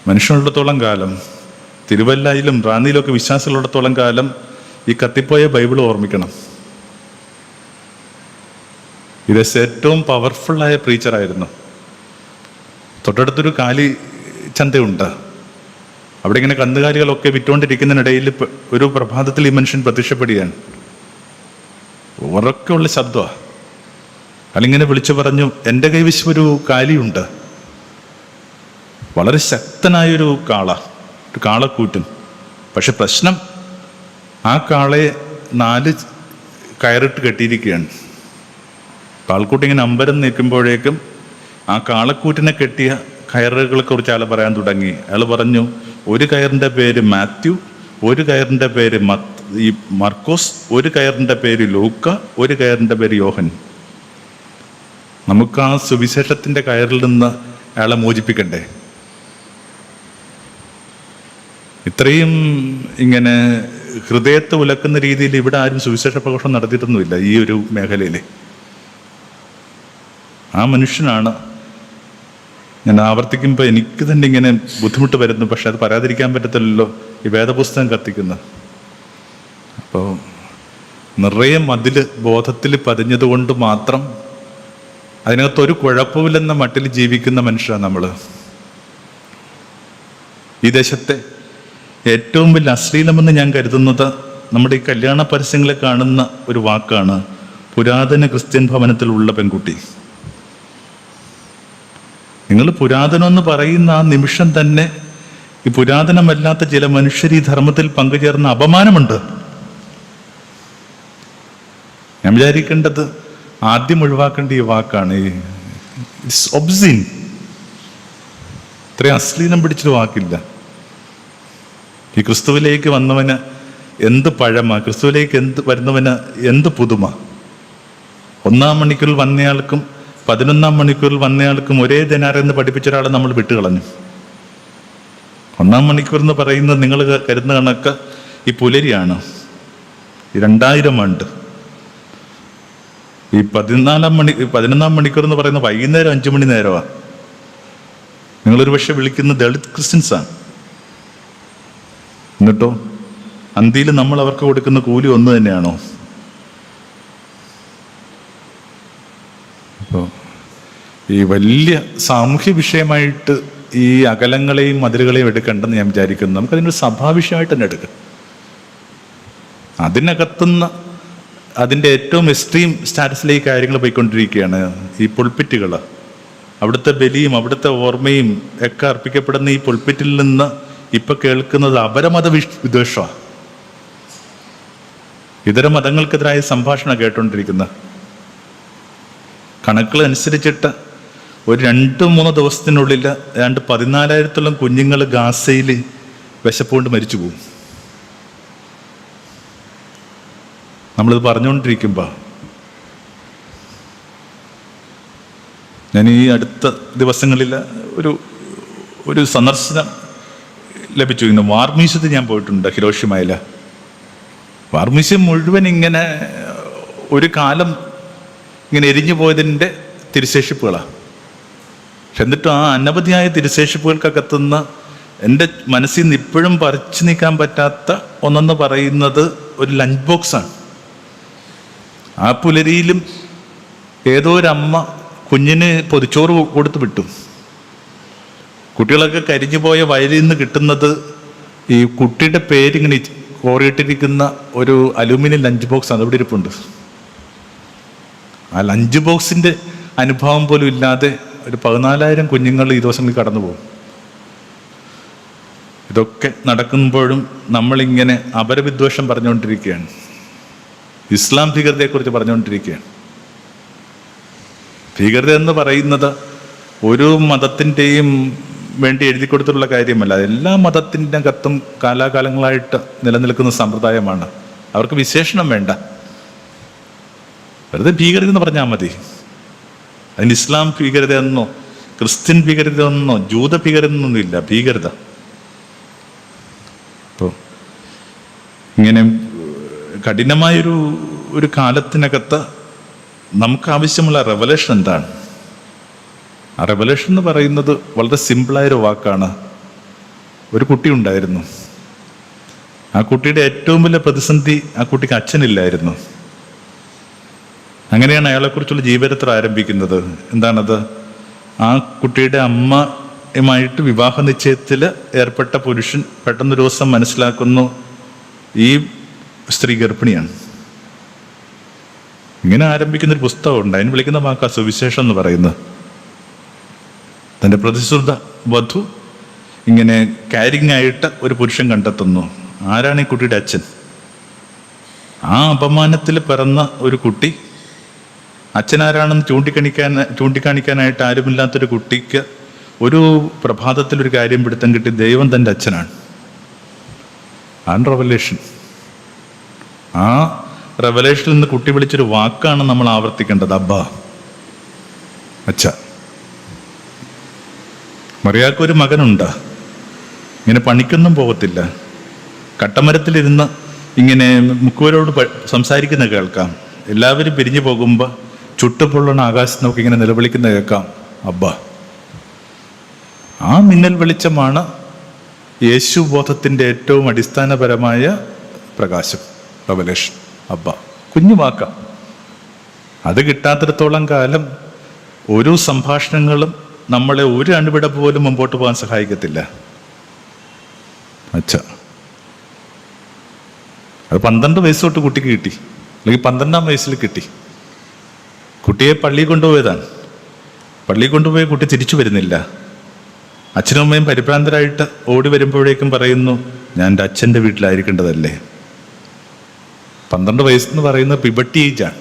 മനുഷ്യനുള്ളിടത്തോളം കാലം, തിരുവല്ലയിലും റാന്നിയിലൊക്കെ വിശ്വാസമുള്ളിടത്തോളം കാലം ഈ കത്തിപ്പോയ ബൈബിൾ ഓർമ്മിക്കണം. ഇത് ഏറ്റവും പവർഫുള്ളായ പ്രീച്ചറായിരുന്നു. തൊട്ടടുത്തൊരു കാലി ചന്തയുണ്ട്. അവിടെ ഇങ്ങനെ കന്നുകാലികളൊക്കെ വിറ്റുകൊണ്ടിരിക്കുന്നതിനിടയിൽ ഒരു പ്രഭാതത്തിൽ ഈ മനുഷ്യൻ പ്രത്യക്ഷപ്പെടുകയാണ്. ഉറക്കെയുള്ള ശബ്ദമാണ്. അയാളിങ്ങനെ വിളിച്ചു പറഞ്ഞു, എൻ്റെ കൈവശം ഒരു കാലിയുണ്ട്, വളരെ ശക്തനായൊരു ഒരു കാളക്കൂറ്റൻ. പക്ഷെ പ്രശ്നം, ആ കാളയെ 4 കയറിട്ട് കെട്ടിയിരിക്കുകയാണ്. കാൾക്കൂട്ടി ഇങ്ങനെ അമ്പരം നിൽക്കുമ്പോഴേക്കും ആ കാളക്കൂറ്റിനെ കെട്ടിയ കയറുകളെ കുറിച്ച് അയാൾ പറയാൻ തുടങ്ങി. അയാൾ പറഞ്ഞു, ഒരു കയറിൻ്റെ പേര് മാത്യു, ഒരു കയറിൻ്റെ പേര് മർക്കോസ്, ഒരു കയറിൻ്റെ പേര് ലൂക്ക, ഒരു കയറിൻ്റെ പേര് യോഹൻ. നമുക്ക് ആ സുവിശേഷത്തിൻ്റെ കയറിൽ നിന്ന് അയാളെ മോചിപ്പിക്കണ്ടേ? ഇത്രയും ഇങ്ങനെ ഹൃദയത്തെ ഉലക്കുന്ന രീതിയിൽ ഇവിടെ ആരും സുവിശേഷ പ്രഘോഷണം നടത്തിയിട്ടൊന്നുമില്ല ഈ ഒരു മേഖലയിൽ. ആ മനുഷ്യനാണ്, ഞാൻ ആവർത്തിക്കുമ്പോൾ എനിക്ക് തന്നെ ഇങ്ങനെ ബുദ്ധിമുട്ട് വരുന്നു, പക്ഷെ അത് പറയാതിരിക്കാൻ പറ്റത്തില്ലല്ലോ, ഈ വേദപുസ്തകം കത്തിക്കുന്നത്. അപ്പോൾ നിറയെ മതിൽ ബോധത്തിൽ പതിഞ്ഞതുകൊണ്ട് മാത്രം അതിനകത്തൊരു കുഴപ്പമില്ലെന്ന മട്ടിൽ ജീവിക്കുന്ന മനുഷ്യരാണ് നമ്മൾ. ഈ ദേശത്തെ ഏറ്റവും വലിയ അശ്ലീലമെന്ന് ഞാൻ കരുതുന്നത് നമ്മുടെ ഈ കല്യാണ പരസ്യങ്ങളിൽ കാണുന്ന ഒരു വാക്കാണ്, പുരാതന ക്രിസ്ത്യൻ ഭവനത്തിലുള്ള പെൺകുട്ടി. നിങ്ങൾ പുരാതനം എന്ന് പറയുന്ന ആ നിമിഷം തന്നെ ഈ പുരാതനമല്ലാത്ത ചില മനുഷ്യർ ഈ ധർമ്മത്തിൽ പങ്കുചേർന്ന അപമാനമുണ്ട്. ഞാൻ വിചാരിക്കേണ്ടത് ആദ്യം ഒഴിവാക്കേണ്ട ഈ വാക്കാണ്, ഇറ്റ്സ് ഒബ്സിൻ. ഇത്രയും അശ്ലീലം പിടിച്ചൊരു വാക്കില്ല. ഈ ക്രിസ്തുവിലേക്ക് വന്നവന് എന്ത് പഴമ, ക്രിസ്തുവിലേക്ക് വരുന്നവന് എന്ത് പുതുമ. 1-ാം മണിക്കൂറിൽ വന്നയാൾക്കും 11-ാം മണിക്കൂറിൽ വന്നയാൾക്കും ഒരേ ദിനാറെന്ന് പഠിപ്പിച്ച ഒരാളെ നമ്മൾ വിട്ടുകളഞ്ഞു. 1-ാം മണിക്കൂർ എന്ന് പറയുന്നത് നിങ്ങൾ കരുതുന്ന കണക്ക് ഈ പുലരിയാണ്, ഈ 2000 ആണ്ട്. ഈ 11-ാം മണിക്കൂർ എന്ന് പറയുന്നത് വൈകുന്നേരം 5 മണി നേരമാണ്. നിങ്ങളൊരു പക്ഷെ വിളിക്കുന്ന ദളിത് ക്രിസ്ത്യൻസാണ്. എന്നിട്ടോ അന്തിയിൽ നമ്മൾ അവർക്ക് കൊടുക്കുന്ന കൂലി ഒന്ന് തന്നെയാണോ? അപ്പോൾ ഈ വലിയ സാമൂഹ്യ വിഷയമായിട്ട് ഈ അകലങ്ങളെയും മതിലുകളെയും എടുക്കേണ്ടെന്ന് ഞാൻ വിചാരിക്കുന്നു. നമുക്കതിനൊരു സഭാവിഷയമായിട്ട് തന്നെ എടുക്കാം. അതിനകത്തുനിന്ന് അതിൻ്റെ ഏറ്റവും എക്സ്ട്രീം സ്റ്റാറ്റസിലേക്ക് കാര്യങ്ങൾ പോയിക്കൊണ്ടിരിക്കുകയാണ്. ഈ പുൾപിറ്റുകൾ, അവിടുത്തെ ബലിയും അവിടുത്തെ ഓർമ്മയും ഒക്കെ അർപ്പിക്കപ്പെടുന്ന ഈ പുൾപിറ്റിൽ നിന്ന് ഇപ്പം കേൾക്കുന്നത് അപരമത വിദ്വേഷമാണ്. ഇതര മതങ്ങൾക്കെതിരായ സംഭാഷണം കേട്ടുകൊണ്ടിരിക്കുന്ന കണക്കുകൾ അനുസരിച്ചിട്ട് ഒരു 2-3 ദിവസത്തിനുള്ളിൽ ഏതാണ്ട് 14,000-ഓളം കുഞ്ഞുങ്ങൾ ഗാസയിൽ വിശപ്പുകൊണ്ട് മരിച്ചു പോകും. നമ്മളിത് പറഞ്ഞുകൊണ്ടിരിക്കുമ്പോൾ ഞാൻ ഈ അടുത്ത ദിവസങ്ങളിൽ ഒരു സന്ദർശനം ലഭിച്ചു. ഇന്ന് വാർ മ്യൂസിയത്തിൽ ഞാൻ പോയിട്ടുണ്ട്, ഹിരോഷിമയിൽ. വാർ മ്യൂസിയം മുഴുവൻ ഇങ്ങനെ ഒരു കാലം ഇങ്ങനെ എരിഞ്ഞു പോയതിൻ്റെ തിരുശേഷിപ്പുകളാണ്. പക്ഷെ എന്നിട്ടും ആ അനവധിയായ തിരുശേഷിപ്പുകൾക്കകത്തുനിന്ന് എൻ്റെ മനസ്സിൽ നിന്ന് ഇപ്പോഴും പറിച്ചു നീക്കാൻ പറ്റാത്ത ഒന്നെന്ന് പറയുന്നത് ഒരു ലഞ്ച് ബോക്സാണ്. ആ പുലരിയിലും ഏതോ ഒരമ്മ കുഞ്ഞിന് പൊതിച്ചോറ് കൊടുത്ത് വിട്ടു. കുട്ടികളൊക്കെ കരിഞ്ഞു പോയ വയലിൽ നിന്ന് കിട്ടുന്നത് ഈ കുട്ടിയുടെ പേരിങ്ങനെ കോറിയിട്ടിരിക്കുന്ന ഒരു അലൂമിനിയം ലഞ്ച് ബോക്സ് ആണ്, അവിടെ ഇരിപ്പുണ്ട്. ആ ലഞ്ച് ബോക്സിൻ്റെ അനുഭവം പോലും ഇല്ലാതെ ഒരു 14,000 കുഞ്ഞുങ്ങൾ ഈ ദിവസങ്ങളിൽ കടന്നു പോകും. ഇതൊക്കെ നടക്കുമ്പോഴും നമ്മളിങ്ങനെ അപരവിദ്വേഷം പറഞ്ഞുകൊണ്ടിരിക്കുകയാണ്, ഇസ്ലാം ഭീകരതയെക്കുറിച്ച് പറഞ്ഞുകൊണ്ടിരിക്കുകയാണ്. ഭീകരത എന്ന് പറയുന്നത് ഒരു മതത്തിൻ്റെയും വേണ്ടി എഴുതി കൊടുത്തിട്ടുള്ള കാര്യമല്ല. എല്ലാ മതത്തിൻ്റെ അകത്തും കാലാകാലങ്ങളായിട്ട് നിലനിൽക്കുന്ന സമ്പ്രദായമാണ്. അവർക്ക് വിശേഷണം വേണ്ട, വെറുതെ ഭീകരത എന്ന് പറഞ്ഞാൽ മതി. അതിന് ഇസ്ലാം ഭീകരത എന്നോ ക്രിസ്ത്യൻ ഭീകരത എന്നോ ജൂത ഭീകരത എന്നൊന്നും ഇല്ല. ഭീകരത ഇപ്പോൾ ഇങ്ങനെ കഠിനമായൊരു കാലത്തിനകത്ത് നമുക്ക് ആവശ്യമുള്ള റെവലേഷൻ എന്താണ്? ആ റെവലേഷൻ എന്ന് പറയുന്നത് വളരെ സിമ്പിളായൊരു വാക്കാണ്. ഒരു കുട്ടി ഉണ്ടായിരുന്നു. ആ കുട്ടിയുടെ ഏറ്റവും വലിയ പ്രതിസന്ധി, ആ കുട്ടിക്ക് അച്ഛനില്ലായിരുന്നു. അങ്ങനെയാണ് അയാളെക്കുറിച്ചുള്ള ജീവചരിത്രം ആരംഭിക്കുന്നത്. എന്താണത്? ആ കുട്ടിയുടെ അമ്മയുമായിട്ട് വിവാഹ നിശ്ചയത്തിൽ ഏർപ്പെട്ട പുരുഷൻ പെട്ടെന്നൊരു ദിവസം മനസ്സിലാക്കുന്നു ഈ സ്ത്രീ ഗർഭിണിയാണ്. ഇങ്ങനെ ആരംഭിക്കുന്നൊരു പുസ്തകമുണ്ട്, അതിന് വിളിക്കുന്ന വാക്കാ സുവിശേഷം എന്ന് പറയുന്നത്. തൻ്റെ പ്രതിശ്രുത വധു ഇങ്ങനെ കാരിങ് ആയിട്ട് ഒരു പുരുഷൻ കണ്ടെത്തുന്നു. ആരാണ് ഈ കുട്ടിയുടെ അച്ഛൻ? ആ അപമാനത്തിൽ പിറന്ന ഒരു കുട്ടി അച്ഛനാരാണെന്ന് ചൂണ്ടിക്കാണിക്കാനായിട്ട് ആരുമില്ലാത്തൊരു കുട്ടിക്ക് ഒരു പ്രഭാതത്തിലൊരു കാര്യം പിടുത്തം കിട്ടി, ദൈവം തൻ്റെ അച്ഛനാണ്. റെവലേഷൻ. ആ റെവലേഷനിൽ നിന്ന് കുട്ടി വിളിച്ചൊരു വാക്കാണ് നമ്മൾ ആവർത്തിക്കേണ്ടത്, അബ്ബ, അച്ഛ. മറിയാക്കൊരു മകനുണ്ട്, ഇങ്ങനെ പണിക്കൊന്നും പോകത്തില്ല, കട്ടമരത്തിലിരുന്ന് ഇങ്ങനെ മുക്കുവരോട് സംസാരിക്കുന്ന കേൾക്കാം. എല്ലാവരും പിരിഞ്ഞു പോകുമ്പോൾ ചുട്ടുപൊള്ളണ ആകാശത്ത് നോക്കി ഇങ്ങനെ നിലവിളിക്കുന്ന കേൾക്കാം, അബ്ബ. ആ മിന്നൽ വെളിച്ചമാണ് യേശുബോധത്തിൻ്റെ ഏറ്റവും അടിസ്ഥാനപരമായ പ്രകാശം, റെവലേഷൻ, അബ്ബ. കുഞ്ഞു വാക്ക. അത് കിട്ടാത്തിടത്തോളം കാലം ഒരു സംഭാഷണങ്ങളും നമ്മളെ ഒരു അണുവിട പോലും മുമ്പോട്ട് പോകാൻ സഹായിക്കത്തില്ല. അച്ഛ. അത് 12 വയസ്സ് തൊട്ട് കുട്ടിക്ക് കിട്ടി, അല്ലെങ്കിൽ 12-ാം വയസ്സിൽ കിട്ടി. കുട്ടിയെ പള്ളിയിൽ കൊണ്ടുപോയതാണ്. പള്ളിയിൽ കൊണ്ടുപോയ കുട്ടി തിരിച്ചു വരുന്നില്ല. അച്ഛനും അമ്മയും പരിഭ്രാന്തരായിട്ട് ഓടി വരുമ്പോഴേക്കും പറയുന്നു, ഞാൻ എൻ്റെ അച്ഛൻ്റെ വീട്ടിലായിരിക്കേണ്ടതല്ലേ. 12 വയസ്സെന്ന് പറയുന്നത് പിബട്ടി ഏജാണ്,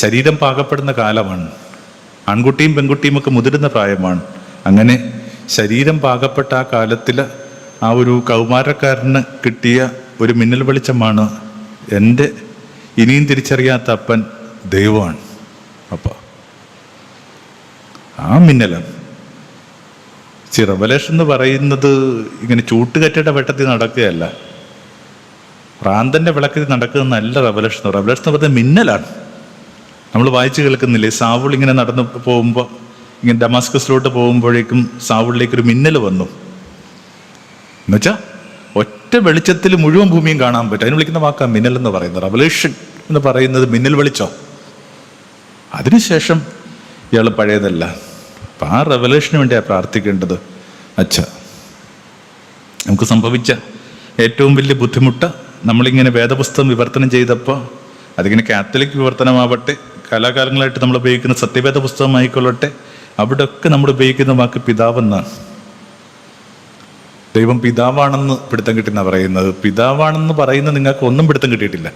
ശരീരം പാകപ്പെടുന്ന കാലമാണ്. ആൺകുട്ടിയും പെൺകുട്ടിയും ഒക്കെ മുതിരുന്ന പ്രായമാണ്. അങ്ങനെ ശരീരം പാകപ്പെട്ട ആ കാലത്തിൽ ആ ഒരു കൗമാരക്കാരന് കിട്ടിയ ഒരു മിന്നൽ വെളിച്ചമാണ്. എൻ്റെ ഇനിയും തിരിച്ചറിയാത്ത അപ്പൻ ദൈവമാണ്. അപ്പോൾ ആ മിന്നലാണ്. റെവലേഷൻ എന്ന് പറയുന്നത് ഇങ്ങനെ ചൂട്ടുകറ്റയുടെ വെട്ടത്തിൽ നടക്കുകയല്ല, ഭ്രാന്തൻ്റെ വിളക്കിൽ നടക്കുന്ന നല്ല റെവലേഷൻ. റെവലേഷൻ എന്ന് പറയുന്നത് മിന്നലാണ്. നമ്മൾ വായിച്ചു കേൾക്കുന്നില്ലേ, സാവുൾ ഇങ്ങനെ നടന്ന് പോകുമ്പോൾ, ഇങ്ങനെ ഡമാസ്കസിലോട്ട് പോകുമ്പോഴേക്കും സാവുളിലേക്കൊരു മിന്നൽ വന്നു. എന്നുവെച്ചാൽ ഒറ്റ വെളിച്ചത്തിൽ മുഴുവൻ ഭൂമിയും കാണാൻ പറ്റും. അതിന് വിളിക്കുന്ന വാക്കാണ് മിന്നൽ എന്ന് പറയുന്നത്. റെവലേഷൻ എന്ന് പറയുന്നത് മിന്നൽ വെളിച്ചം. അതിനുശേഷം ഇയാൾ പഴയതല്ല. അപ്പം ആ റെവലേഷന് വേണ്ടിയാണ് പ്രാർത്ഥിക്കേണ്ടത്. നമുക്ക് സംഭവിച്ച ഏറ്റവും വലിയ ബുദ്ധിമുട്ട്, നമ്മളിങ്ങനെ വേദപുസ്തകം വിവർത്തനം ചെയ്തപ്പോൾ, അതിങ്ങനെ കാത്തലിക് വിവർത്തനമാവട്ടെ, കാലാകാലങ്ങളായിട്ട് നമ്മൾ ഉപയോഗിക്കുന്ന സത്യവേദ പുസ്തകമായിക്കൊള്ളട്ടെ, അവിടെയൊക്കെ നമ്മൾ ഉപയോഗിക്കുന്ന വാക്ക് പിതാവെന്നാണ്. ദൈവം പിതാവാണെന്ന് പിടുത്തം കിട്ടുന്ന പറയുന്നത്. പിതാവാണെന്ന് പറയുന്നത് നിങ്ങൾക്ക് ഒന്നും പിടുത്തം കിട്ടിയിട്ടില്ല.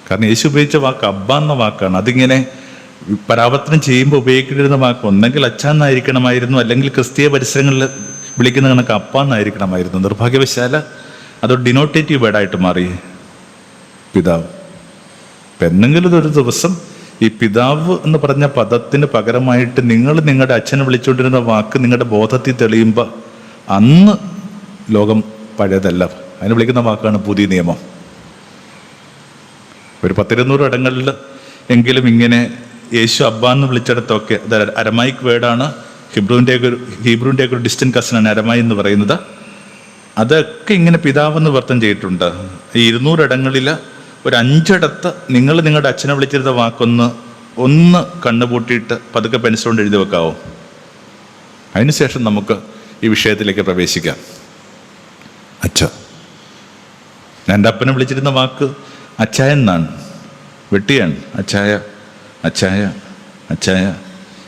കാരണം യേശു ഉപയോഗിച്ച വാക്ക് അബ്ബ എന്ന വാക്കാണ്. അതിങ്ങനെ പരാവർത്തനം ചെയ്യുമ്പോൾ ഉപയോഗിക്കേണ്ടിരുന്ന വാക്ക് ഒന്നെങ്കിൽ അച്ഛന്നായിരിക്കണമായിരുന്നു, അല്ലെങ്കിൽ ക്രിസ്തീയ പരിസരങ്ങളിൽ വിളിക്കുന്ന കണക്ക് അപ്പ എന്നായിരിക്കണമായിരുന്നു. നിർഭാഗ്യവശാല അതൊരു ഡിനോട്ടേറ്റീവ് വേർഡായിട്ട് മാറി പിതാവ്. ഇപ്പം എന്തെങ്കിലും ഒരു ദിവസം ഈ പിതാവ് എന്ന് പറഞ്ഞ പദത്തിന് പകരമായിട്ട് നിങ്ങൾ നിങ്ങളുടെ അച്ഛനെ വിളിച്ചുകൊണ്ടിരുന്ന വാക്ക് നിങ്ങളുടെ ബോധത്തിൽ തെളിയുമ്പോൾ അന്ന് ലോകം പഴയതല്ല. അതിന് വിളിക്കുന്ന വാക്കാണ് പുതിയ നിയമം. ഒരു 100-200 ഇടങ്ങളിൽ എങ്കിലും ഇങ്ങനെ യേശു അബ്ബ എന്ന് വിളിച്ചിടത്തൊക്കെ, അത് അരമായിക് വേർഡാണ്. ഹീബ്രുവിൻ്റെ ഒക്കെ ഒരു ഡിസ്റ്റന്റ് കസിനാണ് അരമായി എന്ന് പറയുന്നത്. അതൊക്കെ ഇങ്ങനെ പിതാവെന്ന് വർത്തം ചെയ്തിട്ടുണ്ട്. ഈ 200 ഇടങ്ങളിൽ ഒരു 5 ഇടത്ത് നിങ്ങൾ നിങ്ങളുടെ അച്ഛനെ വിളിച്ചിരുന്ന വാക്കൊന്ന് കണ്ണുപൂട്ടിയിട്ട് പതുക്കെ പെൻസിൽ കൊണ്ട് എഴുതി വെക്കാവോ? അതിനുശേഷം നമുക്ക് ഈ വിഷയത്തിലേക്ക് പ്രവേശിക്കാം. ഞാൻ എൻ്റെ അപ്പനെ വിളിച്ചിരുന്ന വാക്ക് അച്ചായ എന്നാണ്, വെട്ടിയാണ്. അച്ചായ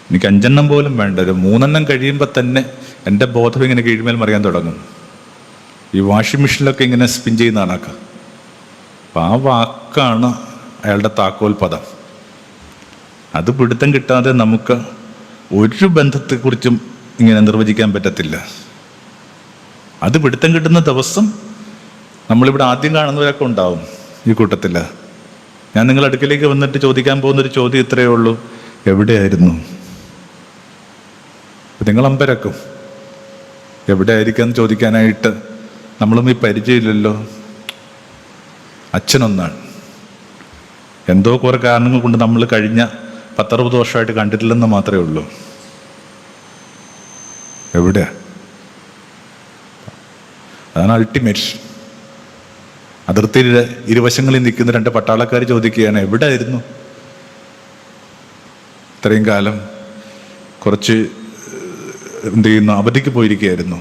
എനിക്ക് 5 പോലും വേണ്ട, ഒരു 3 കഴിയുമ്പോൾ തന്നെ എൻ്റെ ബോധം ഇങ്ങനെ കീഴ്മേൽ മറിയാൻ തുടങ്ങും. ഈ വാഷിംഗ് മെഷീനിലൊക്കെ ഇങ്ങനെ സ്പിൻ ചെയ്യുന്ന കണക്ക്. അപ്പം ആ വാക്കാണ് അയാളുടെ താക്കോൽ പദം. അത് പിടുത്തം കിട്ടാതെ നമുക്ക് ഒരു ബന്ധത്തെക്കുറിച്ചും ഇങ്ങനെ നിർവചിക്കാൻ പറ്റത്തില്ല. അത് പിടുത്തം കിട്ടുന്ന ദിവസം നമ്മളിവിടെ ആദ്യം കാണുന്നവരൊക്കെ ഉണ്ടാവും ഈ കൂട്ടത്തിൽ. ഞാൻ നിങ്ങളുടെ അടുക്കലേക്ക് വന്നിട്ട് ചോദിക്കാൻ പോകുന്നൊരു ചോദ്യം ഇത്രയേ ഉള്ളൂ: എവിടെയായിരുന്നു? നിങ്ങൾ അമ്പരക്കും. എവിടെ ആയിരിക്കാന്ന് ചോദിക്കാനായിട്ട് നമ്മളും ഈ പരിചയമില്ലല്ലോ. അച്ഛനൊന്നാണ്. എന്തോ കുറെ കാരണങ്ങൾ കൊണ്ട് നമ്മൾ കഴിഞ്ഞ 10-60 വർഷമായിട്ട് കണ്ടിട്ടില്ലെന്ന് മാത്രമേ ഉള്ളൂ. എവിടെ? അതാണ് അൾട്ടിമേറ്റ്. അതിർത്തിയിൽ ഇരുവശങ്ങളിൽ നിൽക്കുന്ന 2 പട്ടാളക്കാർ ചോദിക്കുകയാണ്, എവിടെ ആയിരുന്നു ഇത്രയും കാലം? കുറച്ച് എന്ത് ചെയ്യുന്നു, അവധിക്ക് പോയിരിക്കുകയായിരുന്നു.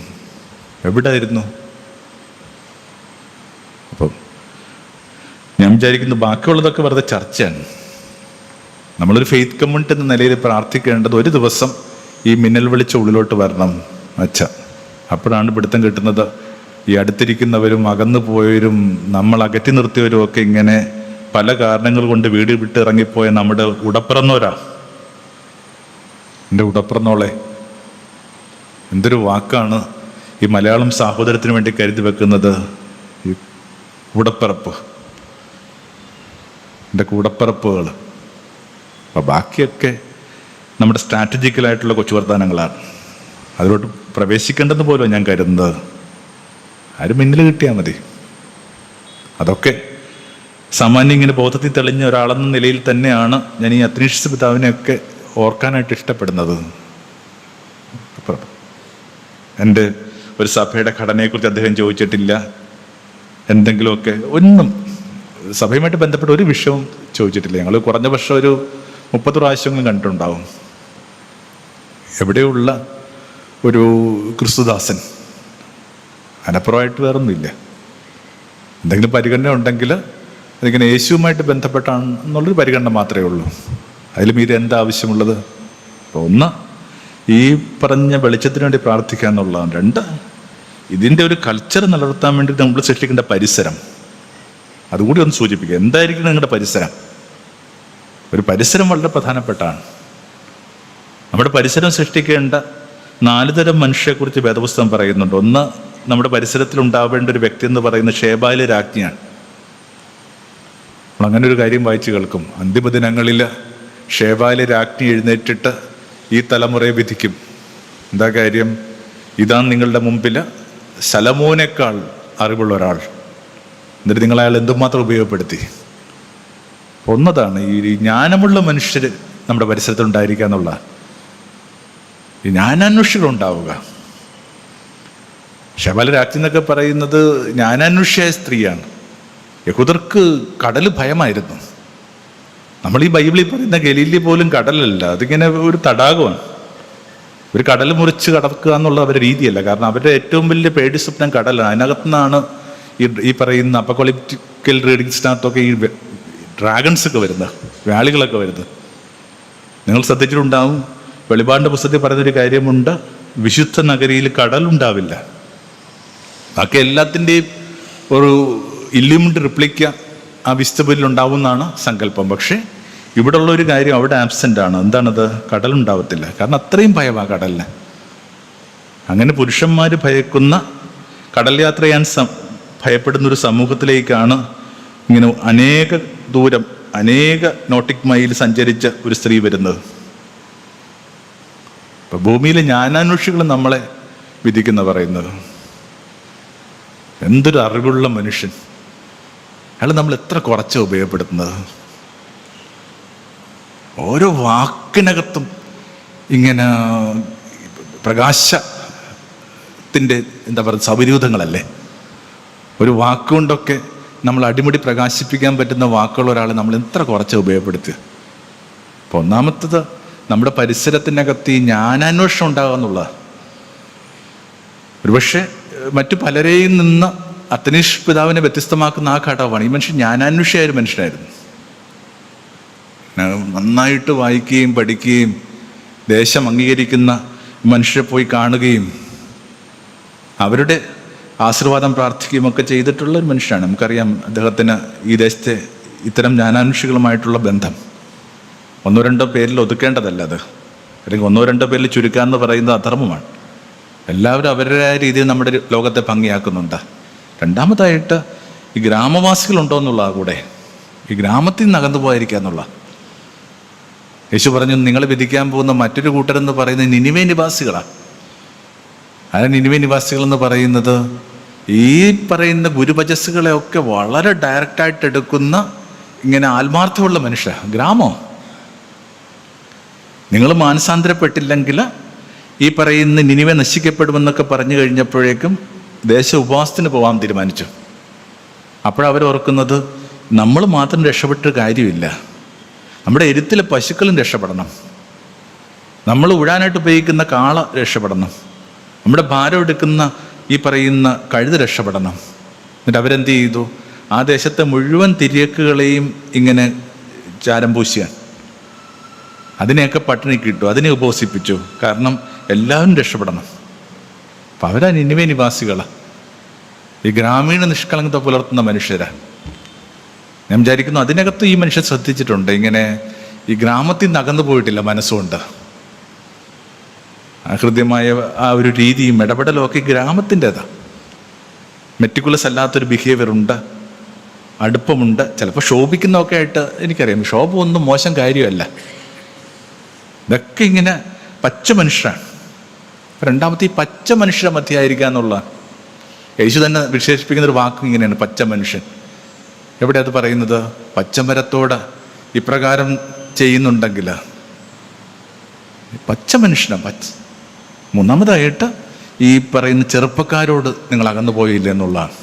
എവിടെ ആയിരുന്നു? അപ്പം ഞാൻ വിചാരിക്കുന്നു ബാക്കിയുള്ളതൊക്കെ വെറുതെ ചർച്ചയാണ്. നമ്മളൊരു ഫെയ്ത്ത് കമ്മ്യൂണിറ്റി എന്ന നിലയിൽ പ്രാർത്ഥിക്കേണ്ടത് ഒരു ദിവസം ഈ മിന്നൽ വെളിച്ച ഉള്ളിലോട്ട് വരണം. അപ്പോഴാണ് പിടുത്തം കിട്ടുന്നത്. ഈ അടുത്തിരിക്കുന്നവരും അകന്നു പോയവരും നമ്മൾ അകറ്റി നിർത്തിയവരും ഒക്കെ ഇങ്ങനെ പല കാരണങ്ങൾ കൊണ്ട് വീട് വിട്ട് ഇറങ്ങിപ്പോയ നമ്മുടെ ഉടപ്പിറന്നോരാ. എൻ്റെ ഉടപ്പിറന്നോളെ, എന്തൊരു വാക്കാണ് ഈ മലയാളം സാഹോദര്യത്തിന് വേണ്ടി കരുതി വെക്കുന്നത്. ഈ കൂടപ്പിറപ്പ്, എൻ്റെ കൂടപ്പിറപ്പുകൾ. അപ്പം ബാക്കിയൊക്കെ നമ്മുടെ സ്ട്രാറ്റജിക്കലായിട്ടുള്ള കൊച്ചു വർത്താനങ്ങളാണ്. അതിലോട്ട് പ്രവേശിക്കേണ്ടെന്ന് പോലും ഞാൻ കരുതുന്നത്. ആരും മിന്നൽ കിട്ടിയാൽ മതി. അതൊക്കെ സാമാന്യം ഇങ്ങനെ ബോധത്തിൽ തെളിഞ്ഞ ഒരാളെന്ന നിലയിൽ തന്നെയാണ് ഞാൻ ഈ അത്നീഷ്യസ് പിതാവിനെയൊക്കെ ഓർക്കാനായിട്ട് ഇഷ്ടപ്പെടുന്നത്. എൻ്റെ ഒരു സഭയുടെ ഘടനയെക്കുറിച്ച് അദ്ദേഹം ചോദിച്ചിട്ടില്ല. എന്തെങ്കിലുമൊക്കെ ഒന്നും സഭയുമായിട്ട് ബന്ധപ്പെട്ട ഒരു വിഷയവും ചോദിച്ചിട്ടില്ല. ഞങ്ങൾ കുറഞ്ഞ പക്ഷം ഒരു 30 പ്രാവശ്യങ്ങളും കണ്ടിട്ടുണ്ടാവും. എവിടെയുള്ള ഒരു ക്രിസ്തുദാസൻ, അനപ്പുറമായിട്ട് വേറൊന്നുമില്ല. എന്തെങ്കിലും പരിഗണന ഉണ്ടെങ്കിൽ അതിങ്ങനെ യേശുവുമായിട്ട് ബന്ധപ്പെട്ടാണ് എന്നുള്ളൊരു പരിഗണന മാത്രമേ ഉള്ളൂ. അതിലും ഇത് എന്താ ആവശ്യമുള്ളത്? അപ്പോൾ ഒന്ന്, ഈ പറഞ്ഞ വെളിച്ചത്തിന് വേണ്ടി പ്രാർത്ഥിക്കുക എന്നുള്ളതാണ്. 2, ഇതിൻ്റെ ഒരു കൾച്ചർ നിലനിർത്താൻ വേണ്ടി നമ്മൾ സൃഷ്ടിക്കേണ്ട പരിസരം, അതുകൂടി ഒന്ന് സൂചിപ്പിക്കുക. എന്തായിരിക്കും നിങ്ങളുടെ പരിസരം? ഒരു പരിസരം വളരെ പ്രധാനപ്പെട്ടാണ്. നമ്മുടെ പരിസരം സൃഷ്ടിക്കേണ്ട 4 തരം മനുഷ്യരെക്കുറിച്ച് വേദപുസ്തകം പറയുന്നുണ്ട്. ഒന്ന്, നമ്മുടെ പരിസരത്തിൽ ഉണ്ടാവേണ്ട ഒരു വ്യക്തി എന്ന് പറയുന്നത് ഷേബായിലെ രാജ്ഞിയാണ്. നമ്മൾ അങ്ങനെ ഒരു കാര്യം വായിച്ചു കേൾക്കും. അന്തിമ ദിനങ്ങളിൽ ഷേബായിലെ രാജ്ഞി എഴുന്നേറ്റിട്ട് ഈ തലമുറയെ വിധിക്കും. എന്താ കാര്യം? ഇതാ നിങ്ങളുടെ മുമ്പിൽ ശലോമോനേക്കാൾ അറിവുള്ള ഒരാൾ. എന്നിട്ട് നിങ്ങൾ അയാൾ എന്തുമാത്രം ഉപയോഗപ്പെടുത്തി. ഒന്നതാണ് ഈ ജ്ഞാനമുള്ള മനുഷ്യർ നമ്മുടെ പരിസരത്തിൽ ഉണ്ടായിരിക്കുക എന്നുള്ള, ഈ ജ്ഞാനാന്വേഷികൾ ഉണ്ടാവുക. ഷേബായിലെ രാജ്ഞി എന്നൊക്കെ പറയുന്നത് ജ്ഞാനാന്വേഷിയായ സ്ത്രീയാണ്. യഹൂദർക്ക് കടൽ ഭയമായിരുന്നു. നമ്മൾ ഈ ബൈബിളിൽ പറയുന്ന ഗലീലി പോലും കടലല്ല, അതിങ്ങനെ ഒരു തടാകമാണ്. ഒരു കടൽ മുറിച്ച് കടക്കുക എന്നുള്ള അവരുടെ രീതിയല്ല. കാരണം അവരുടെ ഏറ്റവും വലിയ പേടി സ്വപ്നം കടലാണ്. അതിനകത്തു നിന്നാണ് ഈ പറയുന്ന അപ്പക്കോളിപ്റ്റിക്കൽ റീഡിങ്സിനകത്തൊക്കെ ഈ ഡ്രാഗൺസ് ഒക്കെ വരുന്നത്, വ്യാളികളൊക്കെ വരുന്നത്. നിങ്ങൾ ശ്രദ്ധിച്ചിട്ടുണ്ടാവും, വെളിപാടിൻ്റെ പുസ്തകത്തിൽ പറയുന്നൊരു കാര്യമുണ്ട്, വിശുദ്ധ നഗരിയിൽ കടലുണ്ടാവില്ല. ബാക്കി എല്ലാത്തിൻ്റെയും ഒരു ഇല്യൂമിനേറ്റ് റിപ്ലിക്ക ആ വിസ്തബിലിൽ ഉണ്ടാവുമെന്നാണ് സങ്കല്പം. പക്ഷേ ഇവിടെ ഉള്ളൊരു കാര്യം അവിടെ ആബ്സെൻ്റ് ആണ്. എന്താണത്? കടലുണ്ടാവത്തില്ല. കാരണം അത്രയും ഭയമാണ് കടലിന്. അങ്ങനെ പുരുഷന്മാർ ഭയക്കുന്ന, കടൽ യാത്ര ചെയ്യാൻ ഭയപ്പെടുന്നൊരു സമൂഹത്തിലേക്കാണ് ഇങ്ങനെ അനേക ദൂരം, അനേക നോട്ടിക് മൈൽ സഞ്ചരിച്ച ഒരു സ്ത്രീ വരുന്നത്. ഇപ്പം ഭൂമിയിലെ ജ്ഞാനാന്വേഷികൾ നമ്മളെ വിധിക്കുന്ന പറയുന്നത്. എന്തൊരു അറിവുള്ള മനുഷ്യൻ! അയാൾ നമ്മൾ എത്ര കുറച്ചാണ് ഉപയോഗപ്പെടുത്തുന്നത്. ഓരോ വാക്കിനകത്തും ഇങ്ങനെ പ്രകാശത്തിൻ്റെ എന്താ പറയുക സൗരയൂഥങ്ങളല്ലേ. ഒരു വാക്കുകൊണ്ടൊക്കെ നമ്മൾ അടിമുടി പ്രകാശിപ്പിക്കാൻ പറ്റുന്ന വാക്കുള്ള ഒരാളെ നമ്മൾ എത്ര കുറച്ചാണ് ഉപയോഗപ്പെടുത്തുക. അപ്പോൾ ഒന്നാമത്തത് നമ്മുടെ പരിസരത്തിനകത്ത് ഈ ജ്ഞാനാന്വേഷണം ഉണ്ടാകുക എന്നുള്ളത്. ഒരുപക്ഷെ മറ്റു പലരെയും നിന്ന് അത്തനീഷ് പിതാവിനെ വ്യത്യസ്തമാക്കുന്ന ആ ഘടകമാണ്. ഈ മനുഷ്യൻ ജ്ഞാനാന്വേഷിയായ ഒരു മനുഷ്യനായിരുന്നു. നന്നായിട്ട് വായിക്കുകയും പഠിക്കുകയും ദേശം അംഗീകരിക്കുന്ന മനുഷ്യരെ പോയി കാണുകയും അവരുടെ ആശീർവാദം പ്രാർത്ഥിക്കുകയും ഒക്കെ ചെയ്തിട്ടുള്ള ഒരു മനുഷ്യനാണ്. നമുക്കറിയാം അദ്ദേഹത്തിന് ഈ ദേശത്തെ ഇത്തരം ജ്ഞാനാന്വേഷികളുമായിട്ടുള്ള ബന്ധം ഒന്നോ രണ്ടോ പേരിൽ ഒതുക്കേണ്ടതല്ല അത്, അല്ലെങ്കിൽ ഒന്നോ രണ്ടോ പേരിൽ ചുരുക്കാമെന്ന് പറയുന്നത് അധർമ്മമാണ്. എല്ലാവരും അവരുടേതായ രീതിയിൽ നമ്മുടെ ലോകത്തെ ഭംഗിയാക്കുന്നുണ്ട്. രണ്ടാമതായിട്ട് ഈ ഗ്രാമവാസികളുണ്ടോ എന്നുള്ളതാണ് കൂടെ. ഈ ഗ്രാമത്തിൽ നിന്ന് അകന്നു പോയിരിക്കുക എന്നുള്ള. യേശു പറഞ്ഞു, നിങ്ങൾ വിധിക്കാൻ പോകുന്ന മറ്റൊരു കൂട്ടരെന്ന് പറയുന്നത് നിനിവേ നിവാസികളാണ്. ആ നിനിവേ നിവാസികൾ എന്ന് പറയുന്നത് ഈ പറയുന്ന ഗുരുഭജസ്സുകളെയൊക്കെ വളരെ ഡയറക്റ്റായിട്ട് എടുക്കുന്ന ഇങ്ങനെ ആത്മാർത്ഥമുള്ള മനുഷ്യ. ഗ്രാമോ, നിങ്ങൾ മാനസാന്തരപ്പെട്ടില്ലെങ്കിൽ ഈ പറയുന്ന നിനിവേ നശിക്കപ്പെടുമെന്നൊക്കെ പറഞ്ഞു കഴിഞ്ഞപ്പോഴേക്കും ദേശ ഉപവാസത്തിന് പോകാൻ തീരുമാനിച്ചു. അപ്പോഴവർ ഓർക്കുന്നത്, നമ്മൾ മാത്രം രക്ഷപ്പെട്ട കാര്യമില്ല, നമ്മുടെ എരുത്തിലെ പശുക്കളും രക്ഷപ്പെടണം, നമ്മൾ ഉഴാനായിട്ട് ഉപയോഗിക്കുന്ന കാള രക്ഷപ്പെടണം, നമ്മുടെ ഭാരം എടുക്കുന്ന ഈ പറയുന്ന കഴുത രക്ഷപ്പെടണം. എന്നിട്ട് അവരെന്ത് ചെയ്തു? ആ ദേശത്തെ മുഴുവൻ തിരിയക്കുകളെയും ഇങ്ങനെ ചാരം പൂശിയാൻ, അതിനെയൊക്കെ പട്ടിണി കിട്ടു, അതിനെ ഉപവസിപ്പിച്ചു. കാരണം എല്ലാവരും രക്ഷപ്പെടണം. അപ്പം അവരാ നിനിവേ നിവാസികളാണ്. ഈ ഗ്രാമീണ നിഷ്കളങ്കത പുലർത്തുന്ന മനുഷ്യരാണ്. ഞാൻ വിചാരിക്കുന്നു അതിനകത്ത് ഈ മനുഷ്യൻ ശ്രദ്ധിച്ചിട്ടുണ്ട്. ഇങ്ങനെ ഈ ഗ്രാമത്തിൽ നിന്ന് അകന്നു പോയിട്ടില്ല മനസ്സുകൊണ്ട്. ഹൃദ്യമായ ആ ഒരു രീതിയും ഇടപെടലും ഒക്കെ ഗ്രാമത്തിൻ്റെതാണ്. മെറ്റിക്കുലസ് അല്ലാത്തൊരു ബിഹേവിയർ ഉണ്ട്, അടുപ്പമുണ്ട്. ചിലപ്പോൾ ശോഭിക്കുന്നതൊക്കെ ആയിട്ട് എനിക്കറിയാം. ശോഭം ഒന്നും മോശം കാര്യമല്ല. ഇതൊക്കെ ഇങ്ങനെ പച്ച മനുഷ്യരാണ്. രണ്ടാമത്തെ ഈ പച്ച മനുഷ്യരെ മധ്യയായിരിക്കുക എന്നുള്ള യേശു തന്നെ വിശേഷിപ്പിക്കുന്നൊരു വാക്കും ഇങ്ങനെയാണ്, പച്ച മനുഷ്യൻ. എവിടെ അത് പറയുന്നത്? പച്ചമരത്തോട് ഇപ്രകാരം ചെയ്യുന്നുണ്ടെങ്കിൽ പച്ച മനുഷ്യനാണ്. മൂന്നാമതായിട്ട് ഈ പറയുന്ന ചെറുപ്പക്കാരോട് നിങ്ങൾ അകന്നു പോയില്ല എന്നുള്ളതാണ്.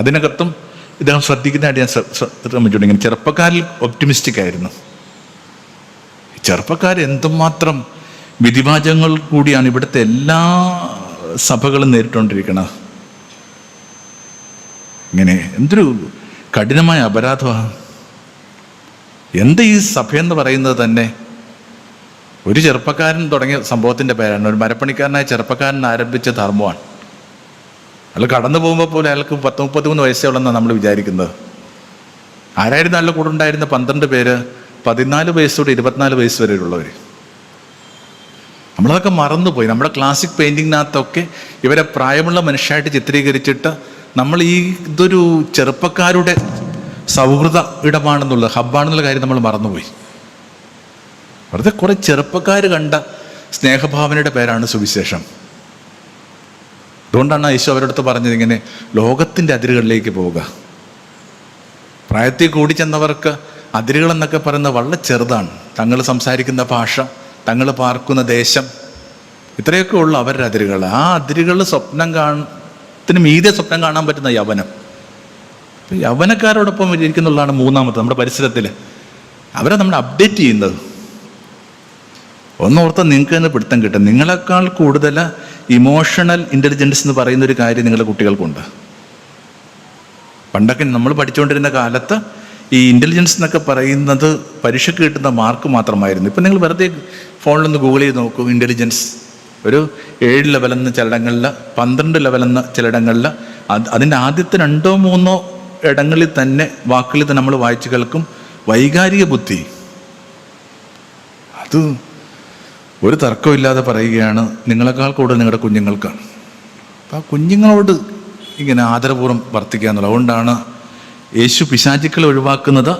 അതിനകത്തും ഇദ്ദേഹം ശ്രദ്ധിക്കുന്നതായിട്ട് ഞാൻ ശ്രമിച്ചിട്ടുണ്ട്. ഇങ്ങനെ ചെറുപ്പക്കാരിൽ ഒപ്റ്റിമിസ്റ്റിക് ആയിരുന്നു. ചെറുപ്പക്കാർ എന്തുമാത്രം വിധിവാചകങ്ങൾ കൂടിയാണ് ഇവിടുത്തെ എല്ലാ സഭകളും നേരിട്ടുകൊണ്ടിരിക്കുന്നത്. ഇങ്ങനെ എന്തൊരു കഠിനമായ അപരാധമാണ്. എന്ത് ഈ സഭയെന്ന് പറയുന്നത് തന്നെ ഒരു ചെറുപ്പക്കാരൻ തുടങ്ങിയ സംഭവത്തിൻ്റെ പേരാണ്. ഒരു മരപ്പണിക്കാരനായ ചെറുപ്പക്കാരൻ ആരംഭിച്ച ധർമ്മമാണ്. അയാൾ കടന്നു പോകുമ്പോൾ പോലും അയാൾക്ക് 30-33 വയസ്സേ ഉള്ളെന്നാണ് നമ്മൾ വിചാരിക്കുന്നത്. ആരായിരുന്നു അയാളുടെ കൂടെ ഉണ്ടായിരുന്ന 12 പേര്? 14 വയസ്സോടെ 24 വയസ്സ് വരെയുള്ളവർ. നമ്മളതൊക്കെ മറന്നുപോയി. നമ്മുടെ ക്ലാസിക് പെയിൻറ്റിങ്ങിനകത്തൊക്കെ ഇവരെ പ്രായമുള്ള മനുഷ്യരായിട്ട് ചിത്രീകരിച്ചിട്ട് നമ്മൾ ഇതൊരു ചെറുപ്പക്കാരുടെ സൗഹൃദ ഇടമാണെന്നുള്ളത്, ഹബ്ബാണെന്നുള്ള കാര്യം നമ്മൾ മറന്നുപോയി. വെറുതെ കുറേ ചെറുപ്പക്കാർ കണ്ട സ്നേഹഭാവനയുടെ പേരാണ് സുവിശേഷം. അതുകൊണ്ടാണ് യേശു അവരടുത്ത് പറഞ്ഞത് ഇങ്ങനെ ലോകത്തിൻ്റെ അതിരുകളിലേക്ക് പോവുക. പ്രായത്തിൽ കൂടി ചെന്നവർക്ക് അതിരുകളെന്നൊക്കെ പറയുന്നത് വളരെ ചെറുതാണ്. തങ്ങൾ സംസാരിക്കുന്ന ഭാഷ, തങ്ങൾ പാർക്കുന്ന ദേശം, ഇത്രയൊക്കെ ഉള്ളു അവരുടെ അതിരുകൾ. ആ അതിരുകൾ സ്വപ്നം മീതെ സ്വപ്നം കാണാൻ പറ്റുന്ന യവനം. യവനക്കാരോടൊപ്പം ഇരിക്കുന്നുള്ളതാണ് മൂന്നാമത്തെ നമ്മുടെ പരിസരത്തിൽ. അവരെ നമ്മൾ അപ്ഡേറ്റ് ചെയ്യുന്നത്. ഒന്നോർത്ത് നിങ്ങൾക്ക് തന്നെ പിടുത്തം കിട്ടും. നിങ്ങളെക്കാൾ കൂടുതൽ ഇമോഷണൽ ഇൻ്റലിജൻസ് എന്ന് പറയുന്നൊരു കാര്യം നിങ്ങളുടെ കുട്ടികൾക്കുണ്ട്. പണ്ടൊക്കെ നമ്മൾ പഠിച്ചുകൊണ്ടിരുന്ന കാലത്ത് ഈ ഇൻ്റലിജൻസ് എന്നൊക്കെ പറയുന്നത് പരീക്ഷയ്ക്ക് കിട്ടുന്ന മാർക്ക് മാത്രമായിരുന്നു. ഇപ്പം നിങ്ങൾ വെറുതെ ഫോണിലൊന്ന് ഗൂഗിൾ ചെയ്ത് നോക്കൂ. ഇൻ്റലിജൻസ് ഒരു 7 ലെവലെന്ന ചിലയിടങ്ങളിൽ, 12 ലെവലെന്ന ചിലയിടങ്ങളിൽ, അതിൻ്റെ ആദ്യത്തെ 2-3 ഇടങ്ങളിൽ തന്നെ വാക്കുകളിൽ തന്നെ നമ്മൾ വായിച്ചു കേൾക്കും വൈകാരിക ബുദ്ധി. അത് ഒരു തർക്കമില്ലാതെ പറയുകയാണ്, നിങ്ങളെക്കാൾ കൂടുതൽ നിങ്ങളുടെ കുഞ്ഞുങ്ങൾക്കാണ്. അപ്പം ആ കുഞ്ഞുങ്ങളോട് ഇങ്ങനെ ആദരപൂർവ്വം വർത്തിക്കുക എന്നുള്ളത്. അതുകൊണ്ടാണ് യേശു പിശാചുക്കളെ ഒഴിവാക്കുന്നത്.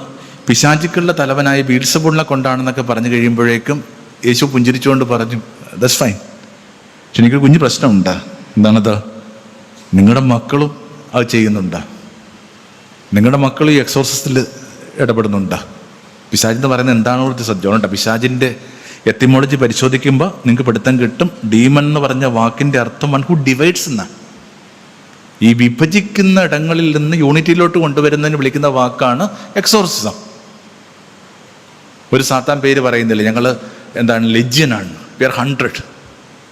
പിശാചുക്കളുടെ തലവനായ ബീൽസബൂളിനെ കൊണ്ടാണെന്നൊക്കെ പറഞ്ഞു കഴിയുമ്പോഴേക്കും യേശു പുഞ്ചിരിച്ചുകൊണ്ട് പറഞ്ഞു, ദറ്റ്സ് ഫൈൻ. പക്ഷെ എനിക്കൊരു കുഞ്ഞു പ്രശ്നമുണ്ട്. എന്താണത്? നിങ്ങളുടെ മക്കളും അത് ചെയ്യുന്നുണ്ട്. നിങ്ങളുടെ മക്കൾ ഈ എക്സോർസിസ്റ്റിൽ ഇടപെടുന്നുണ്ട്. പിശാചെന്ന് പറയുന്നത് എന്താണെന്ന് സജ്ജോണുണ്ട്. പിശാചിൻ്റെ എത്തിമോളജി പരിശോധിക്കുമ്പോൾ നിങ്ങൾക്ക് പിടുത്തം കിട്ടും. ഡീമൺ എന്ന് പറഞ്ഞ വാക്കിൻ്റെ അർത്ഥം വൺ ഹു ഡിവൈഡ്സ് എന്നാണ്. ഈ വിഭജിക്കുന്ന ഇടങ്ങളിൽ നിന്ന് യൂണിറ്റിയിലോട്ട് കൊണ്ടുവരുന്നതിന് വിളിക്കുന്ന വാക്കാണ് എക്സോർസിസം. ഒരു സാത്താൻ പേര് പറയുന്നില്ല, ഞങ്ങൾ എന്താണ് ലെജിയനാണ്, വി ആർ 100.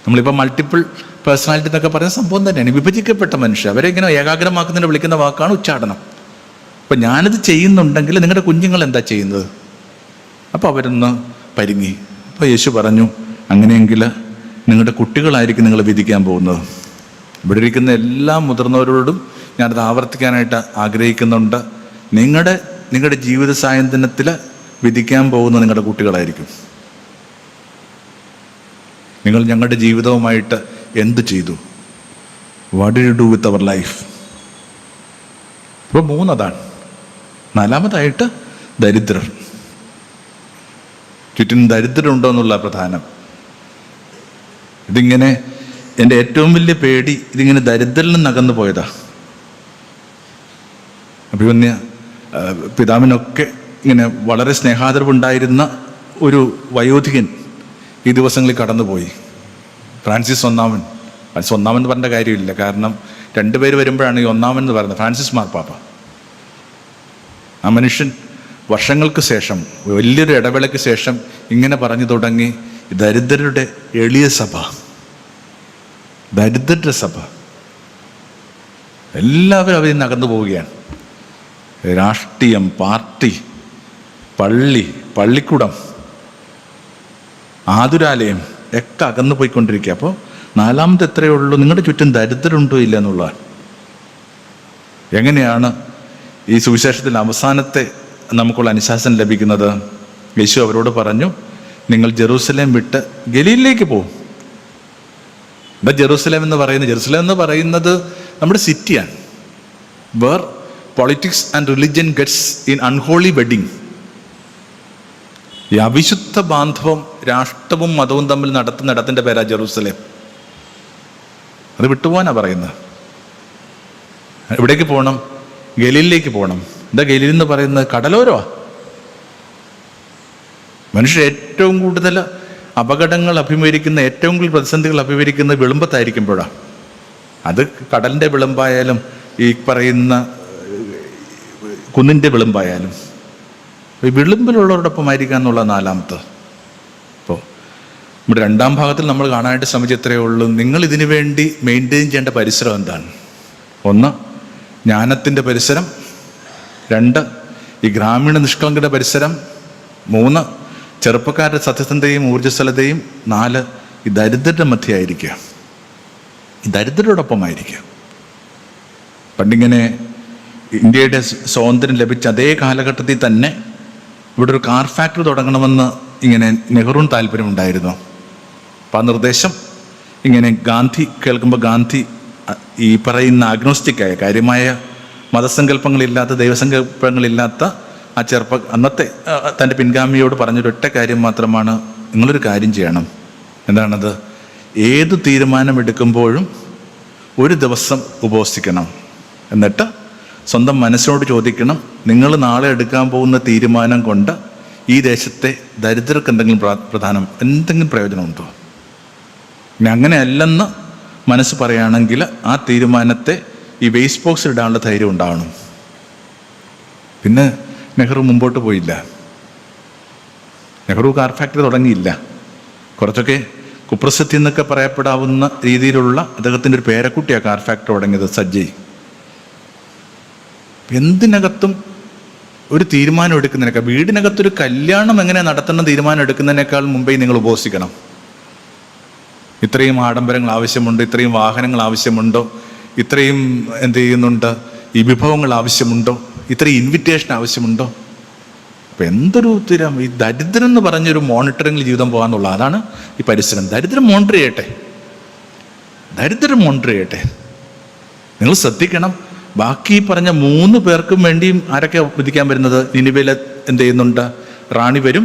നമ്മളിപ്പോൾ മൾട്ടിപ്പിൾ പേഴ്സണാലിറ്റി എന്നൊക്കെ പറയുന്ന സംഭവം തന്നെയാണ്. വിഭജിക്കപ്പെട്ട മനുഷ്യർ, അവരെ ഇങ്ങനെ ഏകാഗ്രമാക്കുന്നതിന് വിളിക്കുന്ന വാക്കാണ് ഉച്ചാടനം. അപ്പം ഞാനിത് ചെയ്യുന്നുണ്ടെങ്കിൽ നിങ്ങളുടെ കുഞ്ഞുങ്ങൾ എന്താ ചെയ്യുന്നത്? അപ്പോൾ അവരൊന്ന് പരിങ്ങി. അപ്പോൾ യേശു പറഞ്ഞു, അങ്ങനെയെങ്കിൽ നിങ്ങളുടെ കുട്ടികളായിരിക്കും നിങ്ങൾ വിധിക്കാൻ പോകുന്നത്. ഇവിടെ ഇരിക്കുന്ന എല്ലാ മുതിർന്നവരോടും ഞാനത് ആവർത്തിക്കാനായിട്ട് ആഗ്രഹിക്കുന്നുണ്ട്. നിങ്ങളുടെ ജീവിത സായന്തനത്തിൽ വിധിക്കാൻ പോകുന്ന നിങ്ങളുടെ കുട്ടികളായിരിക്കും. നിങ്ങൾ ഞങ്ങളുടെ ജീവിതവുമായിട്ട് എന്ത് ചെയ്തു? What did you do with our life? ഇപ്പോൾ 3 അതാണ്. 4-മതായിട്ട് ദരിദ്രർ. ചുറ്റും ദരിദ്രരുണ്ടോ എന്നുള്ള പ്രധാനം. ഇതിങ്ങനെ എൻ്റെ ഏറ്റവും വലിയ പേടി ഇതിങ്ങനെ ദരിദ്രരിൽ നിന്ന് അകന്നു പോയതാ. അഭിമന്യ പിതാവിനൊക്കെ ഇങ്ങനെ വളരെ സ്നേഹാദരവുണ്ടായിരുന്ന ഒരു വയോധികൻ ഈ ദിവസങ്ങളിൽ കടന്നുപോയി. ഫ്രാൻസിസ് ഒന്നാമൻ എന്ന് പറഞ്ഞ കാര്യമില്ല, കാരണം 2 പേര് വരുമ്പോഴാണ് ഈ ഒന്നാമൻ എന്ന് പറയുന്നത്. ഫ്രാൻസിസ് മാർപ്പാപ്പ. ആ മനുഷ്യൻ വർഷങ്ങൾക്ക് ശേഷം, വലിയൊരു ഇടവേളയ്ക്ക് ശേഷം ഇങ്ങനെ പറഞ്ഞു തുടങ്ങി, ദരിദ്രരുടെ എളിയ സഭ, ദരിദ്രരുടെ സഭ. എല്ലാവരും അവരിൽ നിന്ന് അകന്നു പോവുകയാണ്. രാഷ്ട്രീയം, പാർട്ടി, പള്ളി, പള്ളിക്കൂടം, ആതുരാലയം ഒക്കെ അകന്നു പോയിക്കൊണ്ടിരിക്കുക. അപ്പോൾ 4-മത് എത്രയേ ഉള്ളൂ? നിങ്ങളുടെ ചുറ്റും ദരിദ്രരുണ്ടോ ഇല്ല എന്നുള്ളതാണ്. എങ്ങനെയാണ് ഈ സുവിശേഷത്തിൽ അവസാനത്തെ നമുക്കുള്ള അനുശാസനം ലഭിക്കുന്നത്? യേശു അവരോട് പറഞ്ഞു, നിങ്ങൾ ജെറൂസലേം വിട്ട് ഗലീലിലേക്ക് പോകും. എന്താ ജെറൂസലേം എന്ന് പറയുന്നത് നമ്മുടെ സിറ്റിയാണ്. Where politics and religion gets in unholy wedding. ഈ അവിശുദ്ധ ബാന്ധവം രാഷ്ട്രവും മതവും തമ്മിൽ നടത്തുന്ന ഇടത്തിൻ്റെ പേരാ ജെറൂസലേം. അത് വിട്ടുപോകാനാണ് പറയുന്നത്. എവിടേക്ക് പോകണം? ഗലീലിലേക്ക് പോകണം. എന്താ ഗലീൽ എന്ന് പറയുന്നത്? കടലോരമാണ്. മനുഷ്യർ ഏറ്റവും കൂടുതൽ അപകടങ്ങൾ അഭിമുഖീകരിക്കുന്ന, ഏറ്റവും കൂടുതൽ പ്രതിസന്ധികൾ അഭിമുഖീകരിക്കുന്നത് വിളുമ്പത്തായിരിക്കുമ്പോഴാണ്. അത് കടലിൻ്റെ വിളുമ്പായാലും ഈ പറയുന്ന കുന്നിൻ്റെ വിളുമ്പായാലും ഈ വിളുമ്പിലുള്ളവരോടൊപ്പമായിരിക്കുക എന്നുള്ള 4-മത്തെ. അപ്പോൾ നമ്മുടെ 2-ാം ഭാഗത്തിൽ നമ്മൾ കാണാനായിട്ട് ശ്രമിച്ച ഇത്രയേ ഉള്ളൂ. നിങ്ങൾ ഇതിനു വേണ്ടി മെയിൻറ്റെയിൻ ചെയ്യേണ്ട പരിസരം എന്താണ്? 1 ജ്ഞാനത്തിൻ്റെ പരിസരം, 2 ഈ ഗ്രാമീണ നിഷ്കളങ്കയുടെ പരിസരം, 3 ചെറുപ്പക്കാരുടെ സത്യസന്ധതയും ഊർജ്ജസ്വലതയും, 4 ഈ ദരിദ്രരുടെ മധ്യയായിരിക്കുക, ഈ ദരിദ്രരോടൊപ്പമായിരിക്കുക. പണ്ടിങ്ങനെ ഇന്ത്യയുടെ സ്വാതന്ത്ര്യം ലഭിച്ച അതേ കാലഘട്ടത്തിൽ തന്നെ ഇവിടെ ഒരു കാർ ഫാക്ടറി തുടങ്ങണമെന്ന് ഇങ്ങനെ നെഹ്റുവിന് താല്പര്യമുണ്ടായിരുന്നു. അപ്പം ആ നിർദ്ദേശം ഇങ്ങനെ ഗാന്ധി കേൾക്കുമ്പോൾ ഗാന്ധി ഈ പറയുന്ന അഗ്നോസ്റ്റിക്കായ കാര്യമായ മതസങ്കല്പങ്ങളില്ലാത്ത ദൈവസങ്കല്പങ്ങളില്ലാത്ത ആ അന്നത്തെ തൻ്റെ പിൻഗാമിയോട് പറഞ്ഞൊരൊറ്റ കാര്യം മാത്രമാണ്, നിങ്ങളൊരു കാര്യം ചെയ്യണം. എന്താണത്? ഏത് തീരുമാനമെടുക്കുമ്പോഴും ഒരു ദിവസം ഉപവസിക്കണം. എന്നിട്ട് സ്വന്തം മനസ്സിനോട് ചോദിക്കണം, നിങ്ങൾ നാളെ എടുക്കാൻ പോകുന്ന തീരുമാനം കൊണ്ട് ഈ ദേശത്തെ ദരിദ്രർക്ക് എന്തെങ്കിലും പ്രയോജനമുണ്ടോ? ഇനി അങ്ങനെയല്ലെന്ന് മനസ്സ് പറയുകയാണെങ്കിൽ ആ തീരുമാനത്തെ ഈ വേസ്റ്റ് ബോക്സിൽ ഇടാനുള്ള ധൈര്യം ഉണ്ടാവണം. പിന്നെ നെഹ്റു മുമ്പോട്ട് പോയില്ല. നെഹ്റു കാർ ഫാക്ടറി തുടങ്ങിയില്ല. കുറച്ചൊക്കെ കുപ്രസിദ്ധി എന്നൊക്കെ പറയപ്പെടാവുന്ന രീതിയിലുള്ള അദ്ദേഹത്തിൻ്റെ ഒരു പേരക്കുട്ടിയാണ് കാർ ഫാക്ടറി തുടങ്ങിയത്, സജ്ജയ്. എന്തിനകത്തും ഒരു തീരുമാനം എടുക്കുന്നതിനേക്കാൾ, വീടിനകത്തൊരു കല്യാണം എങ്ങനെ നടത്തണം തീരുമാനം എടുക്കുന്നതിനേക്കാൾ മുമ്പേ നിങ്ങൾ ഉപവസിക്കണം. ഇത്രയും ആഡംബരങ്ങൾ ആവശ്യമുണ്ടോ? ഇത്രയും വാഹനങ്ങൾ ആവശ്യമുണ്ടോ? ഇത്രയും എന്ത് ചെയ്യുന്നുണ്ട്? ഈ വിഭവങ്ങൾ ആവശ്യമുണ്ടോ? ഇത്രയും ഇൻവിറ്റേഷൻ ആവശ്യമുണ്ടോ? അപ്പം എന്തൊരു തീരം! ഈ ദരിദ്രം എന്ന് പറഞ്ഞൊരു മോണിറ്ററിംഗ് ജീവിതം പോകാന്നുള്ള അതാണ് ഈ പരിസരം. ദരിദ്രം മോണിറ്റർ ചെയ്യട്ടെ, ദരിദ്രം മോണിറ്റർ ചെയ്യട്ടെ. നിങ്ങൾ ശ്രദ്ധിക്കണം, ബാക്കി പറഞ്ഞ 3 പേർക്കും വേണ്ടിയും ആരൊക്കെ വിധിക്കാൻ വരുന്നത്? നിനിവേല എന്ത് ചെയ്യുന്നുണ്ട്? റാണി വരും.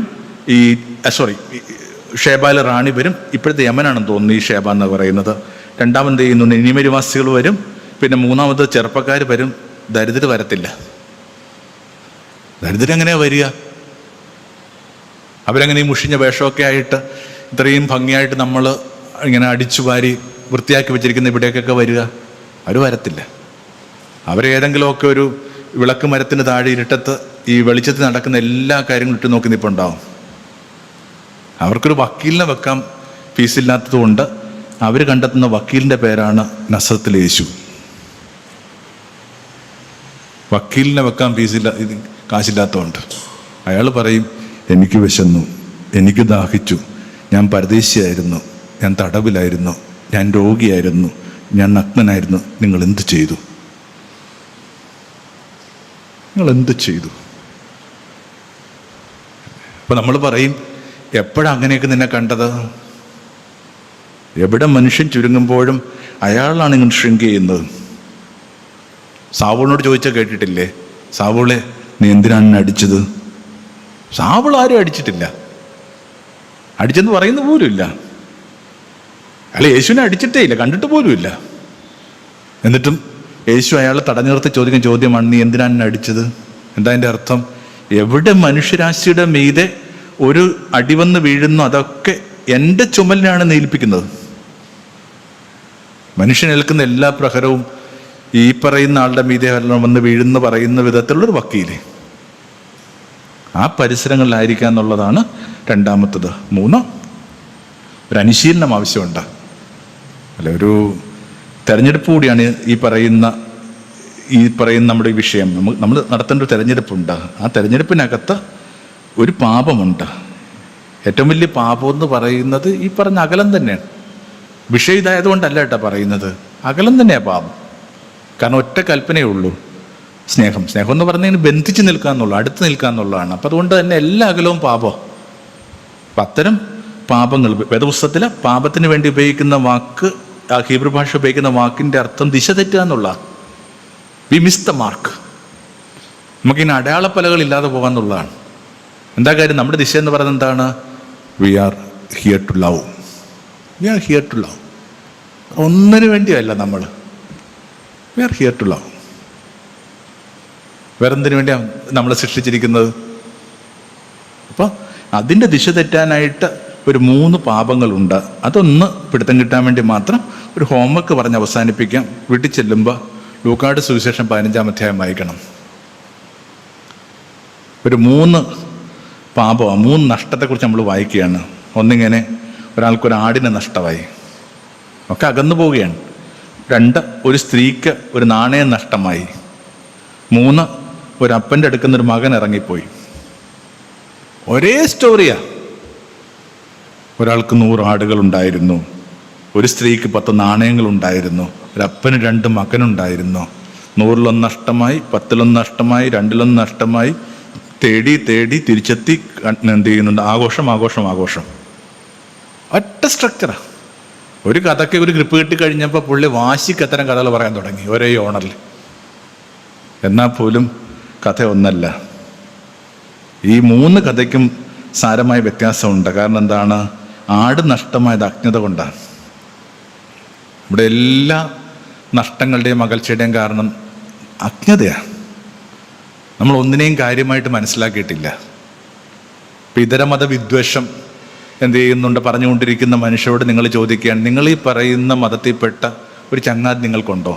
ഷേബാല റാണി വരും. ഇപ്പോഴത്തെ യമനാണെന്ന് തോന്നുന്നു ഈ ഷേബ എന്ന് പറയുന്നത്. രണ്ടാമത് ചെയ്യുന്നു നിനിമരുവാസികൾ വരും. പിന്നെ 3ാമത് ചെറുപ്പക്കാർ വരും. ദരിദ്രർ വരത്തില്ല. ദരിദ്രർ എങ്ങനെയാ വരിക? അവരെങ്ങനെ ഈ മുഷിഞ്ഞ വേഷമൊക്കെ ആയിട്ട് ഇത്രയും ഭംഗിയായിട്ട് നമ്മൾ ഇങ്ങനെ അടിച്ചു വാരി വൃത്തിയാക്കി വെച്ചിരിക്കുന്ന ഇവിടേക്കൊക്കെ വരിക? അവർ വരത്തില്ല. അവരേതെങ്കിലുമൊക്കെ ഒരു വിളക്ക് മരത്തിന് താഴെ ഇരുട്ടത്ത് ഈ വെളിച്ചത്തിൽ നടക്കുന്ന എല്ലാ കാര്യങ്ങളും ഇട്ട് നോക്കി നിൽപ്പുണ്ടാവും. അവർക്കൊരു വക്കീലിനെ വെക്കാൻ ഫീസില്ലാത്തത് കൊണ്ട് അവർ കണ്ടെത്തുന്ന വക്കീലിൻ്റെ പേരാണ് നസ്രത്തിൽ യേശു. വക്കീലിനെ വെക്കാൻ കാശില്ലാത്തതുകൊണ്ട് അയാൾ പറയും, എനിക്ക് വിശന്നു, എനിക്ക് ദാഹിച്ചു, ഞാൻ പരദേശിയായിരുന്നു, ഞാൻ തടവിലായിരുന്നു, ഞാൻ രോഗിയായിരുന്നു, ഞാൻ നഗ്നനായിരുന്നു, നിങ്ങൾ എന്ത് ചെയ്തു? നിങ്ങൾ എന്ത് ചെയ്തു? അപ്പം നമ്മൾ പറയും, എപ്പോഴാണ് അങ്ങനെയൊക്കെ നിന്നെ കണ്ടത്? എവിടെ മനുഷ്യൻ ചുരുങ്ങുമ്പോഴും അയാളാണ് ഇങ്ങനെ ഷ്രിങ്ക് ചെയ്യുന്നത്. സാവൂളിനോട് ചോദിച്ചാൽ കേട്ടിട്ടില്ലേ? സാവൂളെ, നീ എന്തിനാണ് എന്നെ അടിച്ചത്? സാവൂൾ ആരും അടിച്ചിട്ടില്ല, അടിച്ചെന്ന് പറയുന്ന പോലുമില്ല. അയാൾ യേശുവിനെ അടിച്ചിട്ടേ ഇല്ല, കണ്ടിട്ട് പോലുമില്ല. എന്നിട്ടും യേശു അയാളെ തടഞ്ഞു നിർത്തി ചോദിക്കുന്ന ചോദ്യമാണ്, നീ എന്തിനാണ് എന്നെ അടിച്ചത്? എന്താ അതിൻ്റെ അർത്ഥം? എവിടെ മനുഷ്യരാശിയുടെ മീതെ ഒരു അടിവന്ന് വീഴുന്നു, അതൊക്കെ എൻ്റെ ചുമലിനാണ് ഏൽപ്പിക്കുന്നത്. മനുഷ്യൻ ഏൽക്കുന്ന എല്ലാ പ്രഹരവും ഈ പറയുന്ന ആളുടെ മീതെ വന്ന് വീഴുന്ന പറയുന്ന വിധത്തിലുള്ളൊരു വക്കീല്. ആ പരിസരങ്ങളിലായിരിക്കുക എന്നുള്ളതാണ് രണ്ടാമത്തത്. 3, ഒരു അനുശീലനം ആവശ്യമുണ്ട്. അല്ല, ഒരു തെരഞ്ഞെടുപ്പ് കൂടിയാണ് ഈ പറയുന്ന നമ്മുടെ ഈ വിഷയം. നമ്മൾ നടത്തേണ്ട ഒരു തെരഞ്ഞെടുപ്പുണ്ട്. ആ തെരഞ്ഞെടുപ്പിനകത്ത് ഒരു പാപമുണ്ട്. ഏറ്റവും വലിയ പാപം എന്ന് പറയുന്നത് ഈ പറഞ്ഞ അകലം തന്നെയാണ്. വിഷയം ഇതായതുകൊണ്ടല്ല കേട്ടോ പറയുന്നത്, അകലം തന്നെയാണ് പാപം. കാരണം ഒറ്റ കൽപ്പനയേ ഉള്ളൂ, സ്നേഹം. സ്നേഹം എന്ന് പറഞ്ഞാൽ ബന്ധിച്ച് നിൽക്കുക എന്നുള്ളൂ, അടുത്ത് നിൽക്കുക എന്നുള്ളതാണ്. അപ്പം അതുകൊണ്ട് തന്നെ എല്ലാ അകലവും പാപം. അപ്പം അത്തരം പാപങ്ങൾ വേദപുസ്തകത്തിൽ പാപത്തിന് വേണ്ടി ഉപയോഗിക്കുന്ന വാക്ക്, ആ ഹീബ്രു ഭാഷ ഉപയോഗിക്കുന്ന വാക്കിൻ്റെ അർത്ഥം ദിശ തെറ്റുക എന്നുള്ള. We miss the mark. നമുക്കിങ്ങനെ അടയാളപ്പലകൾ ഇല്ലാതെ പോകാന്നുള്ളതാണ്. എന്താ കാര്യം? നമ്മുടെ ദിശ എന്ന് പറയുന്നത് എന്താണ്? We are here to love. We are here to love. ഒന്നിനു വേണ്ടിയല്ല നമ്മൾ. We are here to love. വേറെന്തിനു വേണ്ടിയാണ് നമ്മളെ സൃഷ്ടിച്ചിരിക്കുന്നത്? അപ്പോൾ അതിൻ്റെ ദിശ തെറ്റാനായിട്ട് ഒരു 3 പാപങ്ങളുണ്ട്. അതൊന്ന് പിടുത്തം കിട്ടാൻ വേണ്ടി മാത്രം ഒരു ഹോംവർക്ക് പറഞ്ഞ് അവസാനിപ്പിക്കാം. വീട്ടിൽ ചെല്ലുമ്പോൾ ലൂക്കായുടെ സുവിശേഷം 15-ാം അധ്യായം വായിക്കണം. ഒരു 3 പാപം, 3 നഷ്ടത്തെക്കുറിച്ച് നമ്മൾ വായിക്കുകയാണ്. ഒന്നിങ്ങനെ ഒരാൾക്കൊരു ആടിനെ നഷ്ടമായി, ഒക്കെ അകന്നു പോവുകയാണ്. 2, ഒരു സ്ത്രീക്ക് ഒരു നാണയം നഷ്ടമായി. 3, ഒരു അപ്പൻ്റെ അടുക്കുന്നൊരു മകൻ ഇറങ്ങിപ്പോയി. ഒരേ സ്റ്റോറിയാ. ഒരാൾക്ക് 100 ആടുകളുണ്ടായിരുന്നു, ഒരു സ്ത്രീക്ക് 10 നാണയങ്ങളുണ്ടായിരുന്നു, ഒരു അപ്പന് 2 മകനുണ്ടായിരുന്നു. 100-ലൊന്ന് നഷ്ടമായി, 10-ലൊന്ന് നഷ്ടമായി, 2-ലൊന്ന് നഷ്ടമായി. തേടി തിരിച്ചെത്തി എന്ത് ചെയ്യുന്നുണ്ട്? ആഘോഷം. ഒറ്റ സ്ട്രക്ചറാണ്. ഒരു കഥയ്ക്ക് ഒരു ഗ്രിപ്പ് കിട്ടി കഴിഞ്ഞപ്പോൾ പുള്ളി വാശിക്ക് അത്തരം കഥകൾ പറയാൻ തുടങ്ങി ഒരേ ഓണറിൽ. എന്നാൽ പോലും കഥ ഒന്നല്ല. ഈ 3 കഥയ്ക്കും സാരമായ വ്യത്യാസമുണ്ട്. കാരണം എന്താണ്? ആട് നഷ്ടമായത് അജ്ഞത കൊണ്ടാണ്. ഇവിടെ എല്ലാ നഷ്ടങ്ങളുടെയും അകൽച്ചയുടെയും കാരണം അജ്ഞതയാണ്. നമ്മൾ ഒന്നിനെയും കാര്യമായിട്ട് മനസ്സിലാക്കിയിട്ടില്ല. ഇതരമത വിദ്വേഷം എന്ത് ചെയ്യുന്നുണ്ട്? പറഞ്ഞുകൊണ്ടിരിക്കുന്ന മനുഷ്യരോട് നിങ്ങൾ ചോദിക്കുകയാണ്, നിങ്ങൾ ഈ പറയുന്ന മതത്തിൽപ്പെട്ട ഒരു ചങ്ങാതി നിങ്ങൾക്കുണ്ടോ?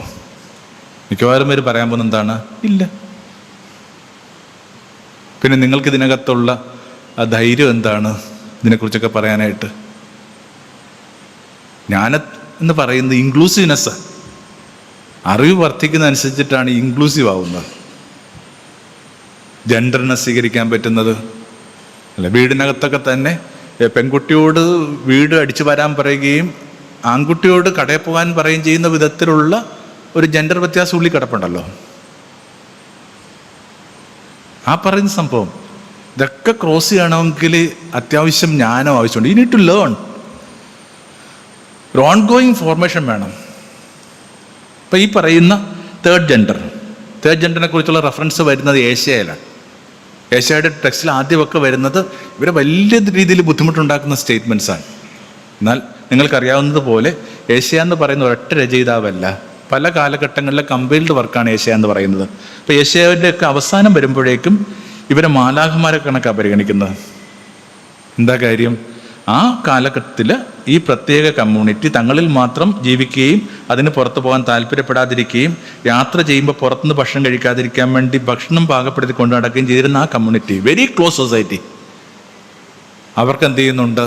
മിക്കവാറും പേര് പറയാൻ പോകുന്നത് എന്താണ്? ഇല്ല. പിന്നെ നിങ്ങൾക്ക് ഇതിനകത്തുള്ള ആ ധൈര്യം എന്താണ് ഇതിനെക്കുറിച്ചൊക്കെ പറയാനായിട്ട്? എന്ന് പറയുന്നത് ഇൻക്ലൂസീവ്നെസ്. അറിവ് വർദ്ധിക്കുന്നതനുസരിച്ചിട്ടാണ് ഇൻക്ലൂസീവ് ആവുന്നത്. ജെൻഡറിനെ സ്വീകരിക്കാൻ പറ്റുന്നത് അല്ല. വീടിനകത്തൊക്കെ തന്നെ പെൺകുട്ടിയോട് വീട് അടിച്ചു വരാൻ പറയുകയും ആൺകുട്ടിയോട് കടയിൽ പോകാൻ പറയുകയും ചെയ്യുന്ന വിധത്തിലുള്ള ഒരു ജെൻഡർ വ്യത്യാസം ഉള്ളിൽ കിടപ്പുണ്ടല്ലോ. ആ പറയുന്ന സംഭവം ഇതൊക്കെ ക്രോസ് ചെയ്യണമെങ്കിൽ അത്യാവശ്യം ജ്ഞാനം ആവശ്യമുണ്ട്. You need to learn. ഒരു ഓൺഗോയിങ് ഫോർമേഷൻ വേണം. ഇപ്പം ഈ പറയുന്ന തേർഡ് ജെൻഡറിനെ കുറിച്ചുള്ള റെഫറൻസ് വരുന്നത് ഏഷ്യയിലാണ്. ഏഷ്യയുടെ ടെക്സ്റ്റിൽ ആദ്യമൊക്കെ വരുന്നത് ഇവരെ വലിയ രീതിയിൽ ബുദ്ധിമുട്ടുണ്ടാക്കുന്ന സ്റ്റേറ്റ്മെൻറ്റ്സാണ്. എന്നാൽ നിങ്ങൾക്കറിയാവുന്നതുപോലെ ഏഷ്യ എന്ന് പറയുന്ന ഒരൊറ്റ രചയിതാവല്ല, പല കാലഘട്ടങ്ങളിലെ കമ്പൈൽഡ് വർക്കാണ് ഏഷ്യ എന്ന് പറയുന്നത്. അപ്പോൾ ഏഷ്യയുടെയൊക്കെ അവസാനം വരുമ്പോഴേക്കും ഇവരെ മാലാഖമാരെ കണക്കാണ് പരിഗണിക്കുന്നത്. എന്താ കാര്യം? ആ കാലഘട്ടത്തിൽ ഈ പ്രത്യേക കമ്മ്യൂണിറ്റി തങ്ങളിൽ മാത്രം ജീവിക്കുകയും അതിന് പുറത്തു പോകാൻ താല്പര്യപ്പെടാതിരിക്കുകയും യാത്ര ചെയ്യുമ്പോൾ പുറത്തുനിന്ന് ഭക്ഷണം കഴിക്കാതിരിക്കാൻ വേണ്ടി ഭക്ഷണം പാകപ്പെടുത്തി കൊണ്ടു നടക്കുകയും ചെയ്തിരുന്ന ആ കമ്മ്യൂണിറ്റി, വെരി ക്ലോസ് സൊസൈറ്റി, അവർക്ക് എന്ത് ചെയ്യുന്നുണ്ട്?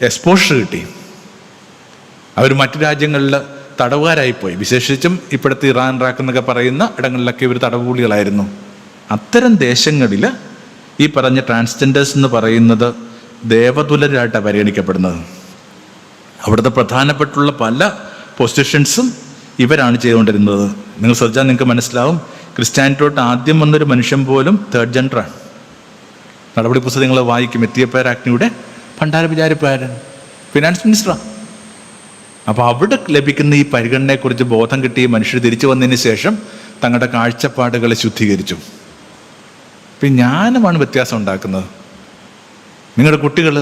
എക്സ്പോഷർ കിട്ടി. അവർ മറ്റു രാജ്യങ്ങളിൽ തടവുകാരായിപ്പോയി. വിശേഷിച്ചും ഇപ്പോഴത്തെ ഇറാൻ, ഇറാഖ് എന്നൊക്കെ പറയുന്ന ഇടങ്ങളിലൊക്കെ ഇവർ തടവുകൂലികളായിരുന്നു. അത്തരം ദേശങ്ങളിൽ ഈ പറഞ്ഞ ട്രാൻസ്ജെൻഡേഴ്സ് എന്ന് പറയുന്നത് ദേവതുലരായിട്ടാണ് പരിഗണിക്കപ്പെടുന്നത്. അവിടുത്തെ പ്രധാനപ്പെട്ടുള്ള പല പൊസിഷൻസും ഇവരാണ് ചെയ്തുകൊണ്ടിരുന്നത്. നിങ്ങൾ ശ്രദ്ധിച്ചാൽ നിങ്ങൾക്ക് മനസ്സിലാവും, ക്രിസ്ത്യാനിറ്റിയോട്ട് ആദ്യം വന്നൊരു മനുഷ്യൻ പോലും തേർഡ് ജെൻഡറാണ്. നടപടി പുസ്തകങ്ങൾ വായിക്കും. എത്തിയപ്പേരാജ്ഞിയുടെ ഭണ്ഡാര വിചാരിപ്പാരൻ, ഫിനാൻസ് മിനിസ്റ്ററാണ്. അപ്പോൾ അവിടെ ലഭിക്കുന്ന ഈ പരിഗണനയെക്കുറിച്ച് ബോധം കിട്ടിയ മനുഷ്യർ തിരിച്ചു വന്നതിന് ശേഷം തങ്ങളുടെ കാഴ്ചപ്പാടുകളെ ശുദ്ധീകരിച്ചു. ഇപ്പം ജ്ഞാനമാണ് വ്യത്യാസം ഉണ്ടാക്കുന്നത്. നിങ്ങളുടെ കുട്ടികൾ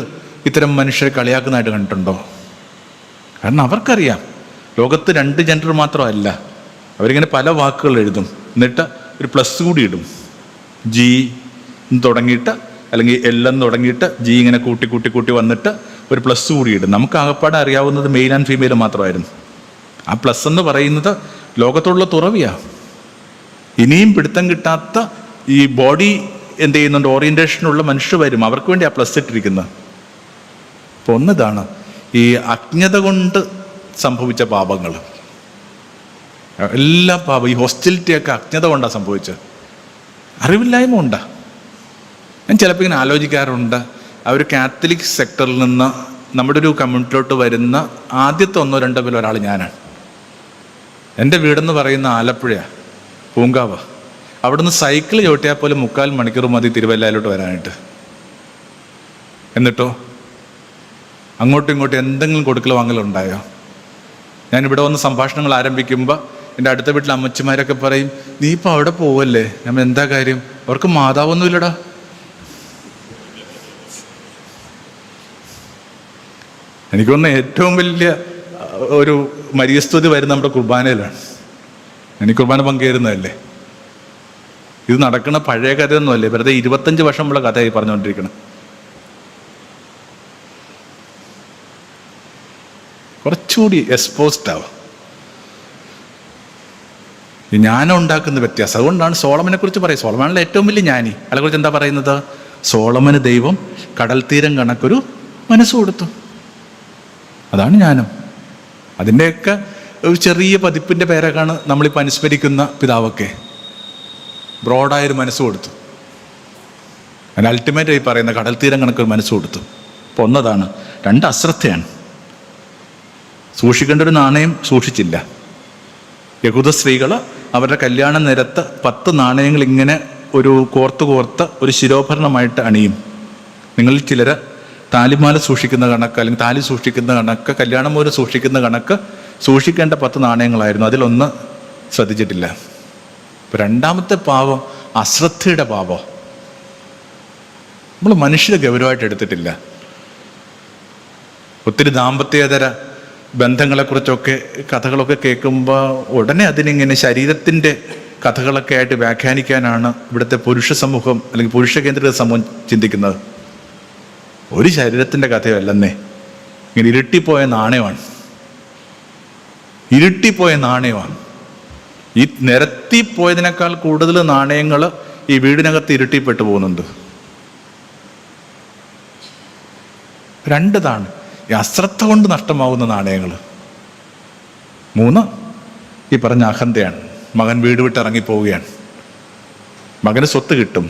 ഇത്തരം മനുഷ്യരെ കളിയാക്കുന്നതായിട്ട് കണ്ടിട്ടുണ്ടോ? കാരണം അവർക്കറിയാം ലോകത്ത് 2 ജെൻഡർ മാത്രമല്ല. അവരിങ്ങനെ പല വാക്കുകൾ എഴുതും, എന്നിട്ട് ഒരു പ്ലസ് കൂടി ഇടും. ജി തുടങ്ങിയിട്ട് അല്ലെങ്കിൽ എല്ലെന്ന് തുടങ്ങിയിട്ട് ജി ഇങ്ങനെ കൂട്ടി കൂട്ടി കൂട്ടി വന്നിട്ട് ഒരു പ്ലസ് കൂടി ഇടും. നമുക്ക് ആകപ്പാടെ അറിയാവുന്നത് മെയിൽ ആൻഡ് ഫീമെയിൽ മാത്രമായിരുന്നു. ആ പ്ലസ് എന്ന് പറയുന്നത് ലോകത്തുള്ള തുറവിയാണ്. ഇനിയും പിടുത്തം കിട്ടാത്ത ഈ ബോഡി എന്ത് ചെയ്യുന്നുണ്ട്? ഓറിയൻറ്റേഷനുള്ള മനുഷ്യർ വരും, അവർക്ക് വേണ്ടി ആ പ്ലസ് ഇട്ടിരിക്കുന്നത്. അപ്പോൾ ഒന്നിതാണ് ഈ അജ്ഞത കൊണ്ട് സംഭവിച്ച പാപങ്ങൾ. എല്ലാ പാപം, ഈ ഹോസ്റ്റിലിറ്റിയൊക്കെ അജ്ഞത കൊണ്ടാണ് സംഭവിച്ചത്, അറിവില്ലായ്മ ഉണ്ടാ. ഞാൻ ചിലപ്പോൾ ഇങ്ങനെ ആലോചിക്കാറുണ്ട്, ആ ഒരു കാത്തലിക് സെക്ടറിൽ നിന്ന് നമ്മുടെ ഒരു കമ്മ്യൂണിറ്റിയിലോട്ട് വരുന്ന ആദ്യത്തെ 1-2 പേരിൽ ഒരാൾ ഞാനാണ്. എൻ്റെ വീടെന്ന് പറയുന്ന ആലപ്പുഴയാണ്, പൂങ്കാവ്. അവിടുന്ന് സൈക്കിൾ ചവിട്ടിയാൽ പോലും 3/4 മണിക്കൂർ മതി തിരുവല്ലയിലോട്ട് വരാനായിട്ട്. എന്നിട്ടോ അങ്ങോട്ടും ഇങ്ങോട്ടും എന്തെങ്കിലും കൊടുക്കൽ വാങ്ങലുണ്ടായോ? ഞാനിവിടെ വന്ന് സംഭാഷണങ്ങൾ ആരംഭിക്കുമ്പോൾ എൻ്റെ അടുത്ത വീട്ടിലെ അമ്മച്ചിമാരൊക്കെ പറയും, നീ ഇപ്പോൾ അവിടെ പോവല്ലേ? നമ്മൾ എന്താ കാര്യം? അവർക്ക് മാതാവൊന്നുമില്ലടാ. എനിക്കൊന്ന് ഏറ്റവും വലിയ ഒരു മരിയസ്തുതി വരുന്ന നമ്മുടെ കുർബാനയിലാണ്. എനിക്ക് കുർബാന പങ്കുചേരുന്നതല്ലേ. ഇത് നടക്കുന്ന പഴയ കഥയൊന്നുമല്ലേ, വെറുതെ 25 വർഷമുള്ള കഥയായി പറഞ്ഞുകൊണ്ടിരിക്കണം. കുറച്ചുകൂടി എക്സ്പോസ്ഡ് ആവും. ഈ ജ്ഞാനം ഉണ്ടാക്കുന്ന വ്യത്യാസം. അതുകൊണ്ടാണ് സോളമനെ കുറിച്ച് പറയുക. സോളമനാണല്ലോ ഏറ്റവും വലിയ ജ്ഞാനി. അതിനെക്കുറിച്ച് എന്താ പറയുന്നത്? സോളമന് ദൈവം കടൽ തീരം കണക്കൊരു മനസ്സ് കൊടുത്തു. അതാണ് ജ്ഞാനം. അതിൻ്റെയൊക്കെ ഒരു ചെറിയ പതിപ്പിൻ്റെ പേരൊക്കെയാണ് നമ്മളിപ്പോൾ അനുസ്മരിക്കുന്ന പിതാവൊക്കെ. ബ്രോഡായൊരു മനസ്സ് കൊടുത്തു. അതിന് അൾട്ടിമേറ്റായി പറയുന്ന കടൽ തീരം കണക്കൊരു മനസ്സ് കൊടുത്തു. അപ്പോൾ ഒന്നതാണ്. 2 അശ്രദ്ധയാണ്. സൂക്ഷിക്കേണ്ട ഒരു നാണയം സൂക്ഷിച്ചില്ല. യഹൂദ സ്ത്രീകൾ അവരുടെ കല്യാണ നേരത്ത് 10 നാണയങ്ങൾ ഇങ്ങനെ ഒരു കോർത്ത് ഒരു ശിരോഭരണമായിട്ട് അണിയും. നിങ്ങളിൽ ചിലർ താലിമാല സൂക്ഷിക്കുന്ന കണക്ക്, അല്ലെങ്കിൽ താലി സൂക്ഷിക്കുന്ന കണക്ക്, കല്യാണമോര് സൂക്ഷിക്കുന്ന കണക്ക് സൂക്ഷിക്കേണ്ട 10 നാണയങ്ങളായിരുന്നു. അതിലൊന്ന് ശ്രദ്ധിച്ചിട്ടില്ല. ഇപ്പം രണ്ടാമത്തെ പാപം അശ്രദ്ധയുടെ പാപം. നമ്മൾ മനുഷ്യരെ ഗൗരവമായിട്ട് എടുത്തിട്ടില്ല. ഒത്തിരി ദാമ്പത്യേതര ബന്ധങ്ങളെക്കുറിച്ചൊക്കെ കഥകളൊക്കെ കേൾക്കുമ്പോൾ ഉടനെ അതിനിങ്ങനെ ശരീരത്തിൻ്റെ കഥകളൊക്കെ ആയിട്ട് വ്യാഖ്യാനിക്കാനാണ് ഇവിടുത്തെ പുരുഷ സമൂഹം അല്ലെങ്കിൽ പുരുഷ കേന്ദ്രിത സമൂഹം ചിന്തിക്കുന്നത്. ഒരു ശരീരത്തിൻ്റെ കഥയല്ലെന്നേ, ഇങ്ങനെ ഇരുട്ടിപ്പോയ നാണയമാണ്. ഇരുട്ടിപ്പോയ നാണയമാണ്. ഈ നിരത്തിപ്പോയതിനേക്കാൾ കൂടുതൽ നാണയങ്ങൾ ഈ വീടിനകത്ത് ഇരുട്ടിപ്പെട്ടു പോകുന്നുണ്ട്. രണ്ടതാണ് ഈ അശ്രദ്ധ കൊണ്ട് നഷ്ടമാവുന്ന നാണയങ്ങൾ. 3 ഈ പറഞ്ഞ അഹന്തയാണ്. മകൻ വീട് വിട്ട് ഇറങ്ങിപ്പോവുകയാണ്. മകന് സ്വത്ത് കിട്ടും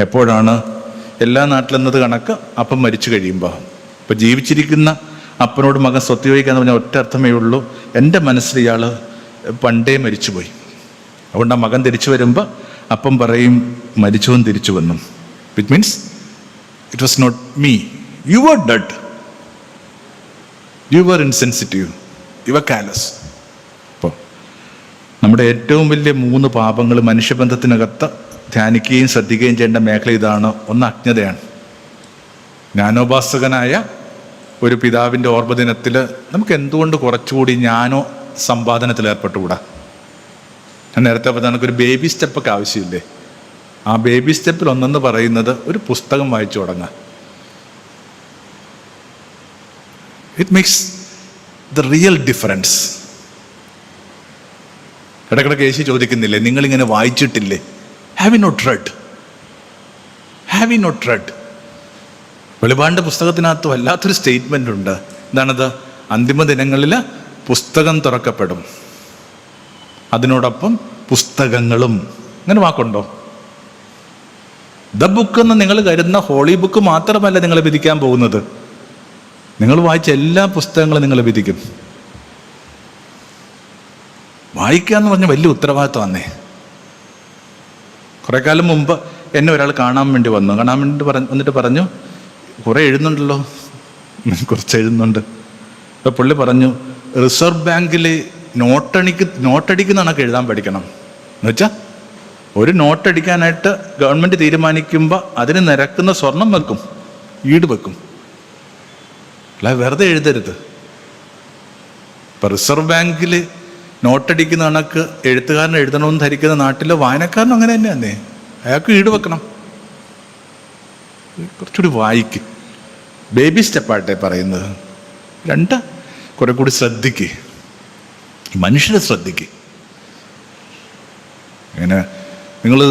എപ്പോഴാണ്? എല്ലാ നാട്ടിലെന്നത് കണക്ക് അപ്പം മരിച്ചു കഴിയുമ്പോൾ. ഇപ്പം ജീവിച്ചിരിക്കുന്ന അപ്പനോട് മകൻ സ്വത്ത് ചോദിക്കാന്ന് പറഞ്ഞാൽ ഒറ്റ അർത്ഥമേ ഉള്ളൂ, എൻ്റെ മനസ്സിൽ ഇയാൾ പണ്ടേ മരിച്ചുപോയി. അതുകൊണ്ട് ആ മകൻ തിരിച്ചു വരുമ്പോൾ അപ്പം പറയും മരിച്ചവൻ തിരിച്ചു വന്നു. It means it was not me, you were dead, you were insensitive, you were callous. അപ്പോൾ നമ്മുടെ ഏറ്റവും വലിയ 3 പാപങ്ങൾ മനുഷ്യബന്ധത്തിനകത്ത് ധ്യാനിക്കുകയും ശ്രദ്ധിക്കുകയും ചെയ്യേണ്ട മേഖല ഇതാണ്. ഒന്ന് അജ്ഞതയാണ്. ജ്ഞാനോപാസകനായ ഒരു പിതാവിൻ്റെ ഓർമ്മദിനത്തിൽ നമുക്ക് എന്തുകൊണ്ട് കുറച്ചുകൂടി ജ്ഞാനോ സമ്പാദനത്തിൽ ഏർപ്പെട്ടുകൂടാ? ഞാൻ നേരത്തെ പറഞ്ഞാൽ നമുക്കൊരു ബേബി സ്റ്റെപ്പൊക്കെ ആവശ്യമില്ലേ? ആ ബേബി സ്റ്റെപ്പിൽ ഒന്നെന്ന് പറയുന്നത് ഒരു പുസ്തകം വായിച്ചു തുടങ്ങുക. It makes the real difference. ഇടയ്ക്കിടയ്ക്ക് യേശു ചോദിക്കുന്നില്ലേ, നിങ്ങളിങ്ങനെ വായിച്ചിട്ടില്ലേ? Have you not read? Have you not read? വെളിപാടിൻ്റെ പുസ്തകത്തിനകത്ത് വല്ലാത്തൊരു സ്റ്റേറ്റ്മെൻ്റ് ഉണ്ട്. എന്താണത്? അന്തിമ ദിനങ്ങളിൽ പുസ്തകം തുറക്കപ്പെടും, അതിനോടൊപ്പം പുസ്തകങ്ങളും. അങ്ങനെ വാക്കുണ്ടോ? ദ ബുക്ക് എന്ന് നിങ്ങൾ കരുതുന്ന ഹോളി ബുക്ക് മാത്രമല്ല നിങ്ങൾ വിധിക്കാൻ പോകുന്നത്. നിങ്ങൾ വായിച്ച എല്ലാ പുസ്തകങ്ങളും നിങ്ങൾ വിധിക്കും. വായിക്കുക എന്ന് പറഞ്ഞ വലിയ ഉത്തരവാദിത്വമാണേ. കുറേ കാലം മുമ്പ് എന്നെ ഒരാൾ കാണാൻ വേണ്ടി വന്നിട്ട് പറഞ്ഞു, കുറേ എഴുതുന്നുണ്ടല്ലോ. കുറച്ച് എഴുതുന്നുണ്ട്. അപ്പോൾ പുള്ളി പറഞ്ഞു, റിസർവ് ബാങ്കിൽ നോട്ടടിക്കുന്ന കണക്ക് എഴുതാൻ പഠിക്കണം. എന്നുവെച്ചാൽ ഒരു നോട്ടടിക്കാനായിട്ട് ഗവൺമെൻറ് തീരുമാനിക്കുമ്പോൾ അതിന് നിരക്കുന്ന സ്വർണം വെക്കും, ഈട് വെക്കും. അല്ല, വെറുതെ എഴുതരുത്. ഇപ്പം റിസർവ് ബാങ്കിൽ നോട്ടടിക്കുന്ന കണക്ക് എഴുത്തുകാരൻ എഴുതണമെന്ന് ധരിക്കുന്ന നാട്ടിലെ വായനക്കാരനും അങ്ങനെ തന്നെയാന്നേ. അയാൾക്ക് ഈട് വെക്കണം. കുറച്ചുകൂടി വായിക്ക്. ബേബി സ്റ്റെപ്പായിട്ടേ പറയുന്നത്. 2 കുറെ കൂടി ശ്രദ്ധിക്ക്, മനുഷ്യരെ ശ്രദ്ധിക്ക്. അങ്ങനെ നിങ്ങൾ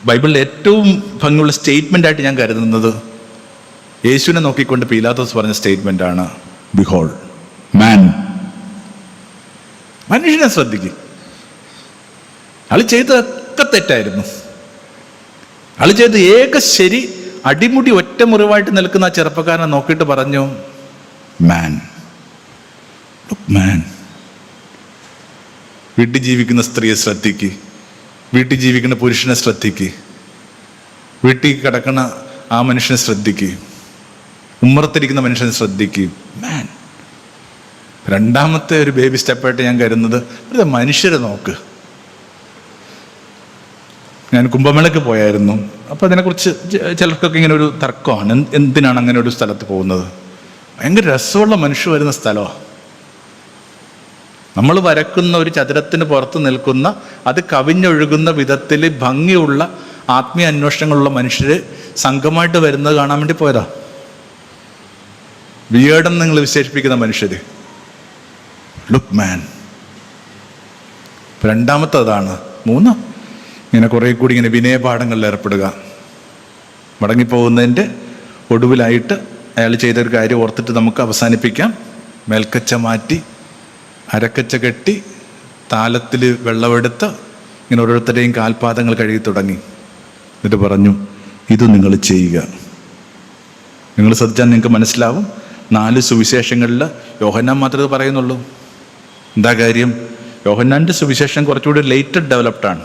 ബൈബിളിലെ ഏറ്റവും ഭംഗിയുള്ള സ്റ്റേറ്റ്മെൻ്റ് ആയിട്ട് ഞാൻ കരുതുന്നത് യേശുവിനെ നോക്കിക്കൊണ്ട് പീലാത്തോസ് പറഞ്ഞ സ്റ്റേറ്റ്മെൻ്റാണ്, ബിഹോൾഡ് മാൻ. മനുഷ്യനെ ശ്രദ്ധിക്കും. ആൾ ചെയ്തതൊക്കെ തെറ്റായിരുന്നു. ആൾ ചെയ്ത് ഏക ശരി, അടിമുടി ഒറ്റ മുറിവായിട്ട് നിൽക്കുന്ന ആ ചെറുപ്പക്കാരനെ നോക്കിയിട്ട് പറഞ്ഞു, മാൻ, മാൻ. വീട്ടിൽ ജീവിക്കുന്ന സ്ത്രീയെ ശ്രദ്ധിക്ക്, വീട്ടിൽ ജീവിക്കുന്ന പുരുഷനെ ശ്രദ്ധിക്ക്, വീട്ടിൽ കിടക്കുന്ന ആ മനുഷ്യനെ ശ്രദ്ധിക്ക്, ഉമ്മറത്തിരിക്കുന്ന മനുഷ്യനെ ശ്രദ്ധിക്ക്, മാൻ. രണ്ടാമത്തെ ഒരു ബേബി സ്റ്റെപ്പായിട്ട് ഞാൻ കരുതുന്നത് ഒരു മനുഷ്യരെ നോക്ക്. ഞാൻ കുംഭമേളയ്ക്ക് പോയായിരുന്നു. അപ്പോൾ അതിനെക്കുറിച്ച് ചിലർക്കൊക്കെ ഇങ്ങനെ ഒരു തർക്കമാണ്, എന്തിനാണ് അങ്ങനെ ഒരു സ്ഥലത്ത് പോകുന്നത്. ഭയങ്കര രസമുള്ള മനുഷ്യർ വരുന്ന സ്ഥലമാണ്. നമ്മൾ വരക്കുന്ന ഒരു ചതുരത്തിന് പുറത്ത് നിൽക്കുന്ന, അത് കവിഞ്ഞൊഴുകുന്ന വിധത്തിൽ ഭംഗിയുള്ള ആത്മീയ അന്വേഷണങ്ങളുള്ള മനുഷ്യർ സംഘമായിട്ട് വരുന്നത് കാണാൻ വേണ്ടി പോയതാ. വിയേഡെന്ന് നിങ്ങൾ വിശേഷിപ്പിക്കുന്ന മനുഷ്യർ. Look man. രണ്ടാമത്തെ അതാണ്. 3 ഇങ്ങനെ കുറേ കൂടി ഇങ്ങനെ വിനയപാഠങ്ങളിൽ ഏർപ്പെടുക. മടങ്ങിപ്പോകുന്നതിൻ്റെ ഒടുവിലായിട്ട് അയാൾ ചെയ്തൊരു കാര്യം ഓർത്തിട്ട് നമുക്ക് അവസാനിപ്പിക്കാം. മേൽക്കച്ച മാറ്റി, അരക്കച്ച കെട്ടി, താലത്തിൽ വെള്ളമെടുത്ത് ഇങ്ങനെ ഓരോരുത്തരുടെയും കാൽപാദങ്ങൾ കഴുകി തുടങ്ങി. എന്നിട്ട് പറഞ്ഞു, ഇത് നിങ്ങൾ ചെയ്യുക. നിങ്ങൾ ശ്രദ്ധിച്ചാൽ നിങ്ങൾക്ക് മനസ്സിലാവും. 4 സുവിശേഷങ്ങളിൽ യോഹന്നാൻ മാത്രമേ പറയുന്നുള്ളൂ. എന്താ കാര്യം? യോഹന്നാൻ്റെ സുവിശേഷം കുറച്ചുകൂടി ലേറ്റഡ് ഡെവലപ്ഡാണ്.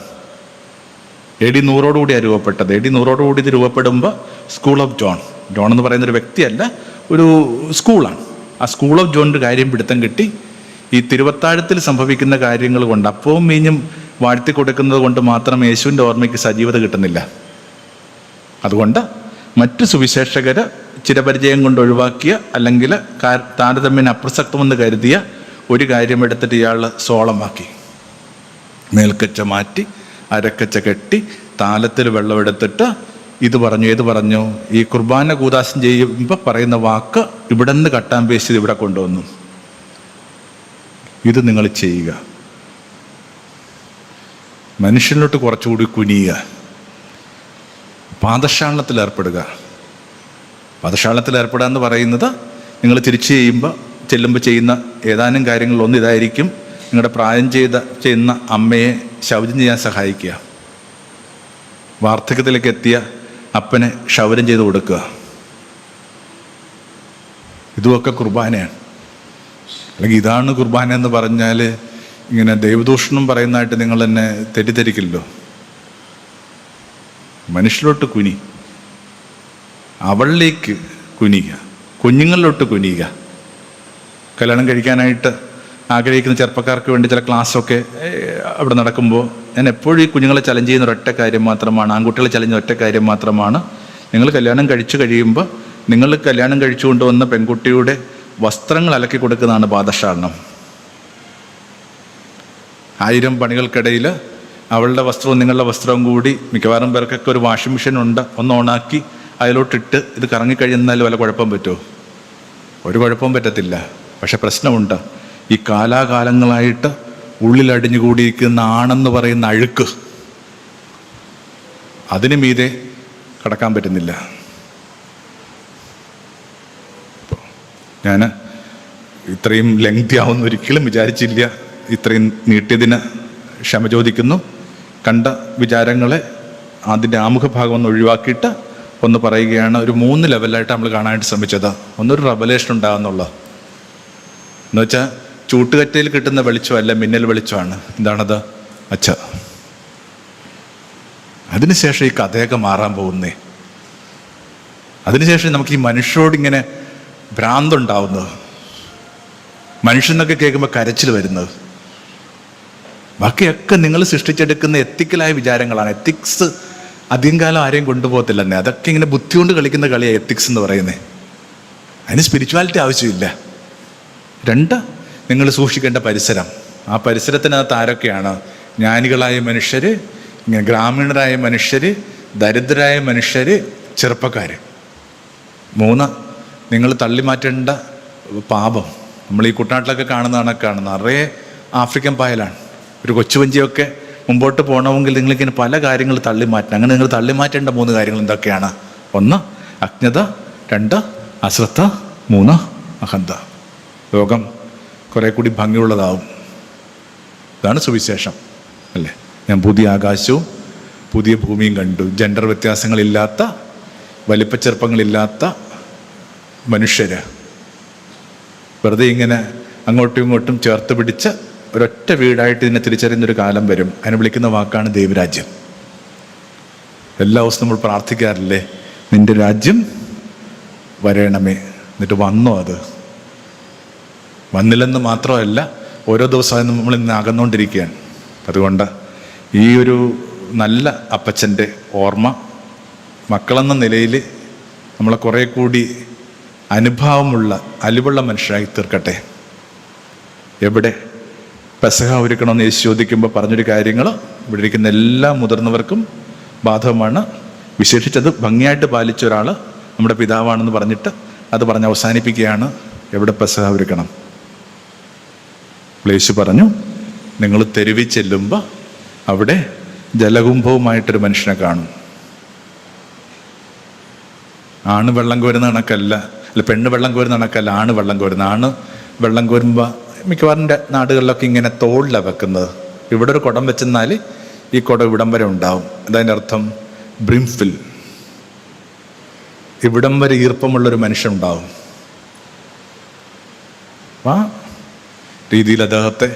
AD 100 രൂപപ്പെട്ടത്. AD 100 ഇത് രൂപപ്പെടുമ്പോൾ സ്കൂൾ ഓഫ് ജോൺ ജോൺ എന്ന് പറയുന്നൊരു വ്യക്തിയല്ല, ഒരു സ്കൂളാണ്. ആ സ്കൂൾ ഓഫ് ജോണിൻ്റെ കാര്യം പിടുത്തം കിട്ടി. ഈ തിരുവത്താഴത്തിൽ സംഭവിക്കുന്ന കാര്യങ്ങൾ കൊണ്ട്, അപ്പവും മീഞ്ഞും വാഴ്ത്തി കൊടുക്കുന്നത് കൊണ്ട് മാത്രം യേശുവിൻ്റെ ഓർമ്മയ്ക്ക് സജീവത കിട്ടുന്നില്ല. അതുകൊണ്ട് മറ്റു സുവിശേഷകർ ചിരപരിചയം കൊണ്ട് ഒഴിവാക്കിയ, അല്ലെങ്കിൽ താരതമ്യേന അപ്രസക്തമെന്ന് കരുതിയ ഒരു കാര്യം എടുത്തിട്ട് ഇയാൾ സോളമാക്കി. മേൽക്കച്ച മാറ്റി, അരക്കച്ച കെട്ടി, താലത്തിൽ വെള്ളമെടുത്തിട്ട് ഇത് പറഞ്ഞു, ഏത് പറഞ്ഞു, ഈ കുർബാന കൂദാശം ചെയ്യുമ്പോൾ പറയുന്ന വാക്ക് ഇവിടെ നിന്ന് കട്ടാൻ പേശി ഇവിടെ കൊണ്ടുവന്നു. ഇത് നിങ്ങൾ ചെയ്യുക. മനുഷ്യനിലോട്ട് കുറച്ചുകൂടി കുനിയുക. പാദശാലനത്തിൽ ഏർപ്പെടുക. പാദശാലനത്തിൽ ഏർപ്പെടുക എന്ന് പറയുന്നത് നിങ്ങൾ തിരിച്ചു ചെല്ലുമ്പോൾ ചെയ്യുന്ന ഏതാനും കാര്യങ്ങളിലൊന്ന് ഇതായിരിക്കും. നിങ്ങളുടെ പ്രായം ചെയ്യുന്ന അമ്മയെ ശൗചം ചെയ്യാൻ സഹായിക്കുക. വാർദ്ധക്യത്തിലേക്ക് എത്തിയ അപ്പനെ ക്ഷൗരം ചെയ്ത് കൊടുക്കുക. ഇതുമൊക്കെ കുർബാനയാണ്. അല്ലെങ്കിൽ ഇതാണ് കുർബാന എന്ന് പറഞ്ഞാൽ ഇങ്ങനെ ദൈവദൂഷണം പറയുന്നതായിട്ട് നിങ്ങൾ എന്നെ തെറ്റിദ്ധരിക്കില്ലല്ലോ. മനുഷ്യരിലോട്ട് കുനി, അവളിലേക്ക് കുനിയുക, കുഞ്ഞുങ്ങളിലോട്ട് കുനിയുക. കല്യാണം കഴിക്കാനായിട്ട് ആഗ്രഹിക്കുന്ന ചെറുപ്പക്കാർക്ക് വേണ്ടി ചില ക്ലാസ്സൊക്കെ അവിടെ നടക്കുമ്പോൾ ഞാൻ എപ്പോഴും ഈ കുഞ്ഞുങ്ങളെ ചലഞ്ച് ചെയ്യുന്ന ഒരൊറ്റ കാര്യം മാത്രമാണ്, ആൺകുട്ടികളെ ചലഞ്ച് ഒറ്റ കാര്യം മാത്രമാണ്. നിങ്ങൾ കല്യാണം കഴിച്ചു കഴിയുമ്പോൾ നിങ്ങൾ കല്യാണം കഴിച്ചു കൊണ്ടുവന്ന പെൺകുട്ടിയുടെ വസ്ത്രങ്ങൾ അലക്കി കൊടുക്കുന്നതാണ് പാദശാലനം. 1000 പണികൾക്കിടയിൽ അവളുടെ വസ്ത്രവും നിങ്ങളുടെ വസ്ത്രവും കൂടി, മിക്കവാറും പേർക്കൊക്കെ ഒരു വാഷിംഗ് മെഷീൻ ഉണ്ട്, ഒന്ന് ഓണാക്കി അതിലോട്ടിട്ട് ഇത് കറങ്ങിക്കഴിയുന്നാൽ വല്ല കുഴപ്പം പറ്റുമോ? ഒരു കുഴപ്പവും പറ്റത്തില്ല. പക്ഷെ പ്രശ്നമുണ്ട്, ഈ കാലാകാലങ്ങളായിട്ട് ഉള്ളിലടിഞ്ഞുകൂടിയിരിക്കുന്ന ആണെന്ന് പറയുന്ന അഴുക്ക്, അതിനു മീതെ കടക്കാൻ പറ്റുന്നില്ല. ഞാൻ ഇത്രയും ലെങ്തി ആവുമെന്ന് ഒരിക്കലും വിചാരിച്ചില്ല. ഇത്രയും നീട്ടിയതിന് ക്ഷമ ചോദിക്കുന്നു. കണ്ട വിചാരങ്ങളെ അതിൻ്റെ ആമുഖ ഭാഗം ഒന്ന് ഒഴിവാക്കിയിട്ട് ഒന്ന് പറയുകയാണ്. ഒരു 3 ലെവലായിട്ട് നമ്മൾ കാണാനായിട്ട് ശ്രമിച്ചത്. ഒന്നൊരു റെവലേഷൻ ഉണ്ടാകുന്നുള്ള എന്ന് വെച്ചാൽ ചൂട്ടുകറ്റയിൽ കിട്ടുന്ന വെളിച്ചമല്ല, മിന്നൽ വെളിച്ചമാണ്. എന്താണത്? അച്ഛ. അതിനുശേഷം ഈ കഥയൊക്കെ മാറാൻ പോകുന്നേ. അതിനുശേഷം നമുക്ക് ഈ മനുഷ്യരോടിങ്ങനെ ഭ്രാന്തുണ്ടാവുന്നത്, മനുഷ്യനൊക്കെ കേൾക്കുമ്പോൾ കരച്ചിൽ വരുന്നത്. ബാക്കിയൊക്കെ നിങ്ങൾ സൃഷ്ടിച്ചെടുക്കുന്ന എത്തിക്കലായ വിചാരങ്ങളാണ്. എത്തിക്സ് അധികം കാലം ആരെയും കൊണ്ടുപോകത്തില്ലെന്നേ. അതൊക്കെ ഇങ്ങനെ ബുദ്ധി കൊണ്ട് കളിക്കുന്ന കളിയാണ് എത്തിക്സ് എന്ന് പറയുന്നത്. അതിന് സ്പിരിച്വാലിറ്റി ആവശ്യമില്ല. 2, നിങ്ങൾ സൂക്ഷിക്കേണ്ട പരിസരം. ആ പരിസരത്തിനകത്ത് ആരൊക്കെയാണ്? ജ്ഞാനികളായ മനുഷ്യർ, ഗ്രാമീണരായ മനുഷ്യർ, ദരിദ്രരായ മനുഷ്യർ, ചെറുപ്പക്കാർ. 3, നിങ്ങൾ തള്ളിമാറ്റേണ്ട പാപം. നമ്മൾ ഈ കുട്ടനാട്ടിലൊക്കെ കാണുന്ന കണക്കാണ്, നിറയെ ആഫ്രിക്കൻ പായലാണ്. ഒരു കൊച്ചുവഞ്ചിയൊക്കെ മുമ്പോട്ട് പോകണമെങ്കിൽ നിങ്ങളിങ്ങനെ പല കാര്യങ്ങൾ തള്ളിമാറ്റണം. അങ്ങനെ നിങ്ങൾ തള്ളിമാറ്റേണ്ട 3 കാര്യങ്ങൾ എന്തൊക്കെയാണ്? 1, അജ്ഞത. 2, അശ്രദ്ധ. 3, അഹന്ത. ലോകം കുറെ കൂടി ഭംഗിയുള്ളതാവും. ഇതാണ് സുവിശേഷം, അല്ലേ? ഞാൻ പുതിയ ആകാശവും പുതിയ ഭൂമിയും കണ്ടു. ജെൻഡർ വ്യത്യാസങ്ങളില്ലാത്ത, വലിപ്പച്ചെറുപ്പങ്ങളില്ലാത്ത മനുഷ്യര് വെറുതെ ഇങ്ങനെ അങ്ങോട്ടും ഇങ്ങോട്ടും ചേർത്ത് പിടിച്ച് ഒരൊറ്റ വീടായിട്ട് ഇതിനെ തിരിച്ചറിയുന്നൊരു കാലം വരും. അതിനെ വിളിക്കുന്ന വാക്കാണ് ദൈവരാജ്യം. എല്ലാ ദിവസവും നമ്മൾ പ്രാർത്ഥിക്കാറില്ലേ, നിന്റെ രാജ്യം വരയണമേ. എന്നിട്ട് വന്നോ? അത് വന്നില്ലെന്ന് മാത്രമല്ല, ഓരോ ദിവസവും നമ്മൾ ഇന്ന് അകന്നുകൊണ്ടിരിക്കുകയാണ്. അതുകൊണ്ട് ഈ ഒരു നല്ല അപ്പച്ചൻ്റെ ഓർമ്മ മക്കളെന്ന നിലയിൽ നമ്മളെ കുറേ കൂടി അനുഭാവമുള്ള, അലിവുള്ള മനുഷ്യരായി തീർക്കട്ടെ. എവിടെ പെസഹ ഒരുക്കണമെന്ന് യേശു ചോദിക്കുമ്പോൾ പറഞ്ഞൊരു കാര്യങ്ങൾ ഇവിടെ ഇരിക്കുന്ന എല്ലാ മുതിർന്നവർക്കും ബാധകമാണ്. വിശേഷിച്ചത് ഭംഗിയായിട്ട് പാലിച്ച ഒരാൾ നമ്മുടെ പിതാവാണെന്ന് പറഞ്ഞിട്ട് അത് പറഞ്ഞ് അവസാനിപ്പിക്കുകയാണ്. എവിടെ പെസഹ ഒരുക്കണം? യേശു പറഞ്ഞു, നിങ്ങൾ തെരുവിൽ ചെല്ലുമ്പോൾ അവിടെ ജലകുംഭവുമായിട്ടൊരു മനുഷ്യനെ കാണും. ആണ് വെള്ളം കോരുന്ന കണക്കല്ല, അല്ല പെണ്ണ് വെള്ളം കോരുന്ന കണക്കല്ല, ആണ് വെള്ളം കോരുന്ന. ആണ് വെള്ളം കോരുമ്പോൾ മിക്കവാറും നാടുകളിലൊക്കെ ഇങ്ങനെ തോളിലാണ് വെക്കുന്നത്. ഇവിടെ ഒരു കുടം വെച്ചെന്നാൽ ഈ കുടം ഇവിടം വരെ ഉണ്ടാവും. അതതിൻ്റെ അർത്ഥം ബ്രിംഫിൽ, ഇവിടം വരെ ഈർപ്പമുള്ളൊരു മനുഷ്യൻ ഉണ്ടാവും. ആ രീതിയിൽ അദ്ദേഹത്തെ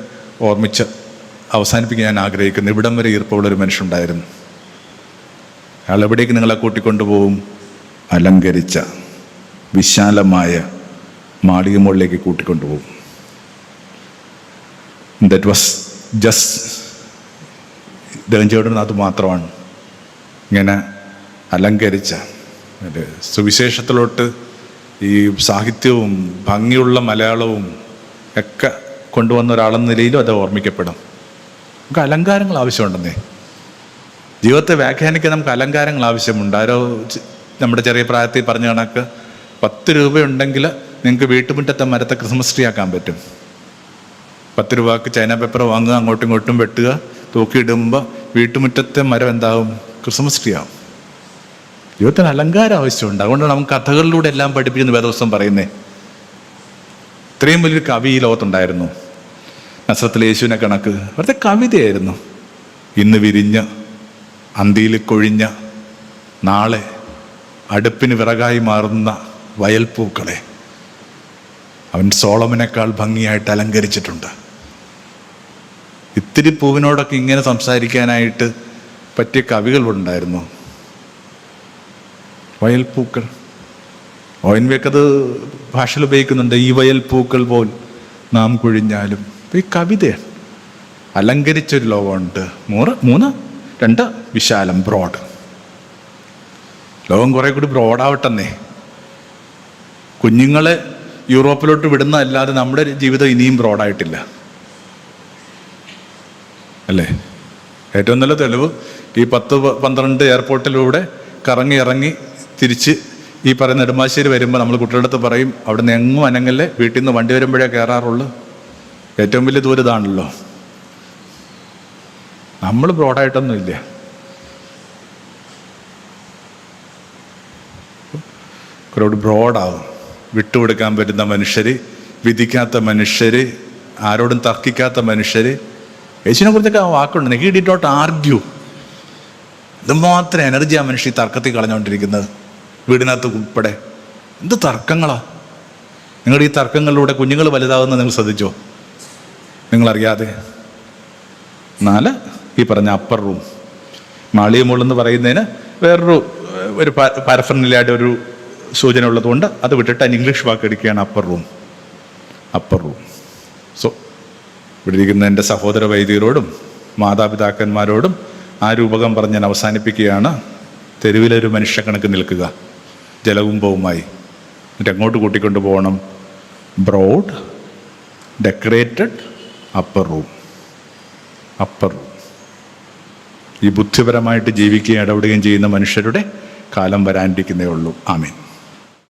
ഓർമ്മിച്ച് അവസാനിപ്പിക്കാൻ ഞാൻ ആഗ്രഹിക്കുന്നു. ഇവിടം വരെ ഈർപ്പമുള്ളൊരു മനുഷ്യനുണ്ടായിരുന്നു. അയാൾ എവിടേക്ക് നിങ്ങളെ കൂട്ടിക്കൊണ്ടുപോകും? അലങ്കരിച്ച വിശാലമായ മാളിക മുകളിലേക്ക് കൂട്ടിക്കൊണ്ടുപോകും. ദാറ്റ് വാസ് ജസ്റ്റ് ദേവൻചേട്ടൻ അത് മാത്രമാണ് ഇങ്ങനെ അലങ്കരിച്ച. സുവിശേഷത്തിലോട്ട് ഈ സാഹിത്യവും ഭംഗിയുള്ള മലയാളവും ഒക്കെ കൊണ്ടുവന്ന ഒരാളെന്ന നിലയിലും അത് ഓർമ്മിക്കപ്പെടും. നമുക്ക് അലങ്കാരങ്ങൾ ആവശ്യമുണ്ടെന്നേ. ജീവിതത്തെ വ്യാഖ്യാനിക്കാൻ നമുക്ക് അലങ്കാരങ്ങൾ ആവശ്യമുണ്ട്. ആരോ നമ്മുടെ ചെറിയ പ്രായത്തിൽ പറഞ്ഞ കണക്ക് 10 രൂപയുണ്ടെങ്കിൽ നിങ്ങൾക്ക് വീട്ടുമുറ്റത്തെ മരത്തെ ക്രിസ്മസ് ട്രീ ആക്കാൻ പറ്റും. 10 രൂപക്ക് ചൈന പേപ്പർ വാങ്ങുക, അങ്ങോട്ടും ഇങ്ങോട്ടും വെട്ടുക, തൂക്കിയിടുമ്പോൾ വീട്ടുമുറ്റത്തെ മരം എന്താവും? ക്രിസ്മസ് ട്രീ ആവും. ജീവിതത്തിന് അലങ്കാരം ആവശ്യമുണ്ട്. അതുകൊണ്ടാണ് നമുക്ക് കഥകളിലൂടെ എല്ലാം പഠിപ്പിക്കുന്ന വേദവസ്തം പറയുന്നേ. ഇത്രയും വലിയൊരു കവി ഈ ലോകത്തുണ്ടായിരുന്നു. നസ്രത്തിൽ യേശുവിനെ കണക്ക് വെറുതെ കവിതയായിരുന്നു. ഇന്ന് വിരിഞ്ഞ് അന്തിയിൽ കൊഴിഞ്ഞ നാളെ അടുപ്പിന് വിറകായി മാറുന്ന വയൽപ്പൂക്കളെ അവൻ സോളമനേക്കാൾ ഭംഗിയായിട്ട് അലങ്കരിച്ചിട്ടുണ്ട്. ഇത്തിരി പൂവിനോടൊക്കെ ഇങ്ങനെ സംസാരിക്കാനായിട്ട് പറ്റിയ കവികളുണ്ടായിരുന്നു. വയൽപ്പൂക്കൾ, ഓയൻവേക്കത് ഭാഷയിൽ ഉപയോഗിക്കുന്നുണ്ട്. ഈ വയൽപ്പൂക്കൾ പോൽ നാം കൊഴിഞ്ഞാലും. ഈ കവിതയാണ്. അലങ്കരിച്ചൊരു ലോകമുണ്ട്. 2 വിശാലം, ബ്രോഡ്. ലോകം കുറെ കൂടി ബ്രോഡാവട്ടെന്നേ. കുഞ്ഞുങ്ങളെ യൂറോപ്പിലോട്ട് വിടുന്ന അല്ലാതെ നമ്മുടെ ജീവിതം ഇനിയും ബ്രോഡായിട്ടില്ല അല്ലേ? ഏറ്റവും നല്ല തെളിവ് ഈ 10-12 എയർപോർട്ടിലൂടെ കറങ്ങി ഇറങ്ങി തിരിച്ച് ഈ പറയുന്ന നെടുമ്പാശ്ശേരി വരുമ്പോൾ നമ്മൾ കുട്ടികളുടെ അടുത്ത് പറയും, അവിടെ നിന്ന് എങ്ങും അനങ്ങല്ലേ, വീട്ടിൽ നിന്ന് വണ്ടി വരുമ്പോഴേ കയറാറുള്ളൂ. ഏറ്റവും വലിയ ദൂരം ഇതാണല്ലോ. നമ്മൾ ബ്രോഡായിട്ടൊന്നും ഇല്ല. കുറേ ബ്രോഡാവും. വിട്ടുകൊടുക്കാൻ പറ്റുന്ന മനുഷ്യർ, വിധിക്കാത്ത മനുഷ്യർ, ആരോടും തർക്കിക്കാത്ത മനുഷ്യർ. യേശുവിനെ കുറിച്ചൊക്കെ ആ വാക്കുണ്ട്, ഹി ഡിഡ് നോട്ട് ആർഗ്യൂ. എന്തുമാത്രം എനർജി ആ മനുഷ്യ ഈ തർക്കത്തിൽ കളഞ്ഞുകൊണ്ടിരിക്കുന്നത്, വീടിനകത്ത് ഉൾപ്പെടെ. എന്ത് തർക്കങ്ങളാ! നിങ്ങളുടെ ഈ തർക്കങ്ങളിലൂടെ കുഞ്ഞുങ്ങൾ വലുതാവുന്നത് നിങ്ങൾ ശ്രദ്ധിച്ചോ? നിങ്ങളറിയാതെ. 4 ഈ പറഞ്ഞ അപ്പർ റൂം, മാളിക മുകളെന്ന് പറയുന്നതിന് വേറൊരു പാരഫർണിലായിട്ട് ഒരു സൂചന ഉള്ളതുകൊണ്ട് അത് വിട്ടിട്ട് അതിന് ഇംഗ്ലീഷ് വാക്ക് എടുക്കുകയാണ് upper room. Upper room. So ഇവിടെ ഇരിക്കുന്ന എൻ്റെ സഹോദര വൈദികരോടും മാതാപിതാക്കന്മാരോടും ആ രൂപകം പറഞ്ഞ് ഞാൻ അവസാനിപ്പിക്കുകയാണ്. തെരുവിലൊരു മനുഷ്യക്കണക്ക് നിൽക്കുക ജലകുംഭവുമായി. എന്നിട്ട് എങ്ങോട്ട് കൂട്ടിക്കൊണ്ടു പോകണം? Broad decorated upper room. Upper room. ഈ ബുദ്ധിപരമായിട്ട് ജീവിക്കുകയും ഇടപെടുകയും ചെയ്യുന്ന മനുഷ്യരുടെ കാലം വരാനിരിക്കുന്നേ ഉള്ളൂ. ആമേൻ.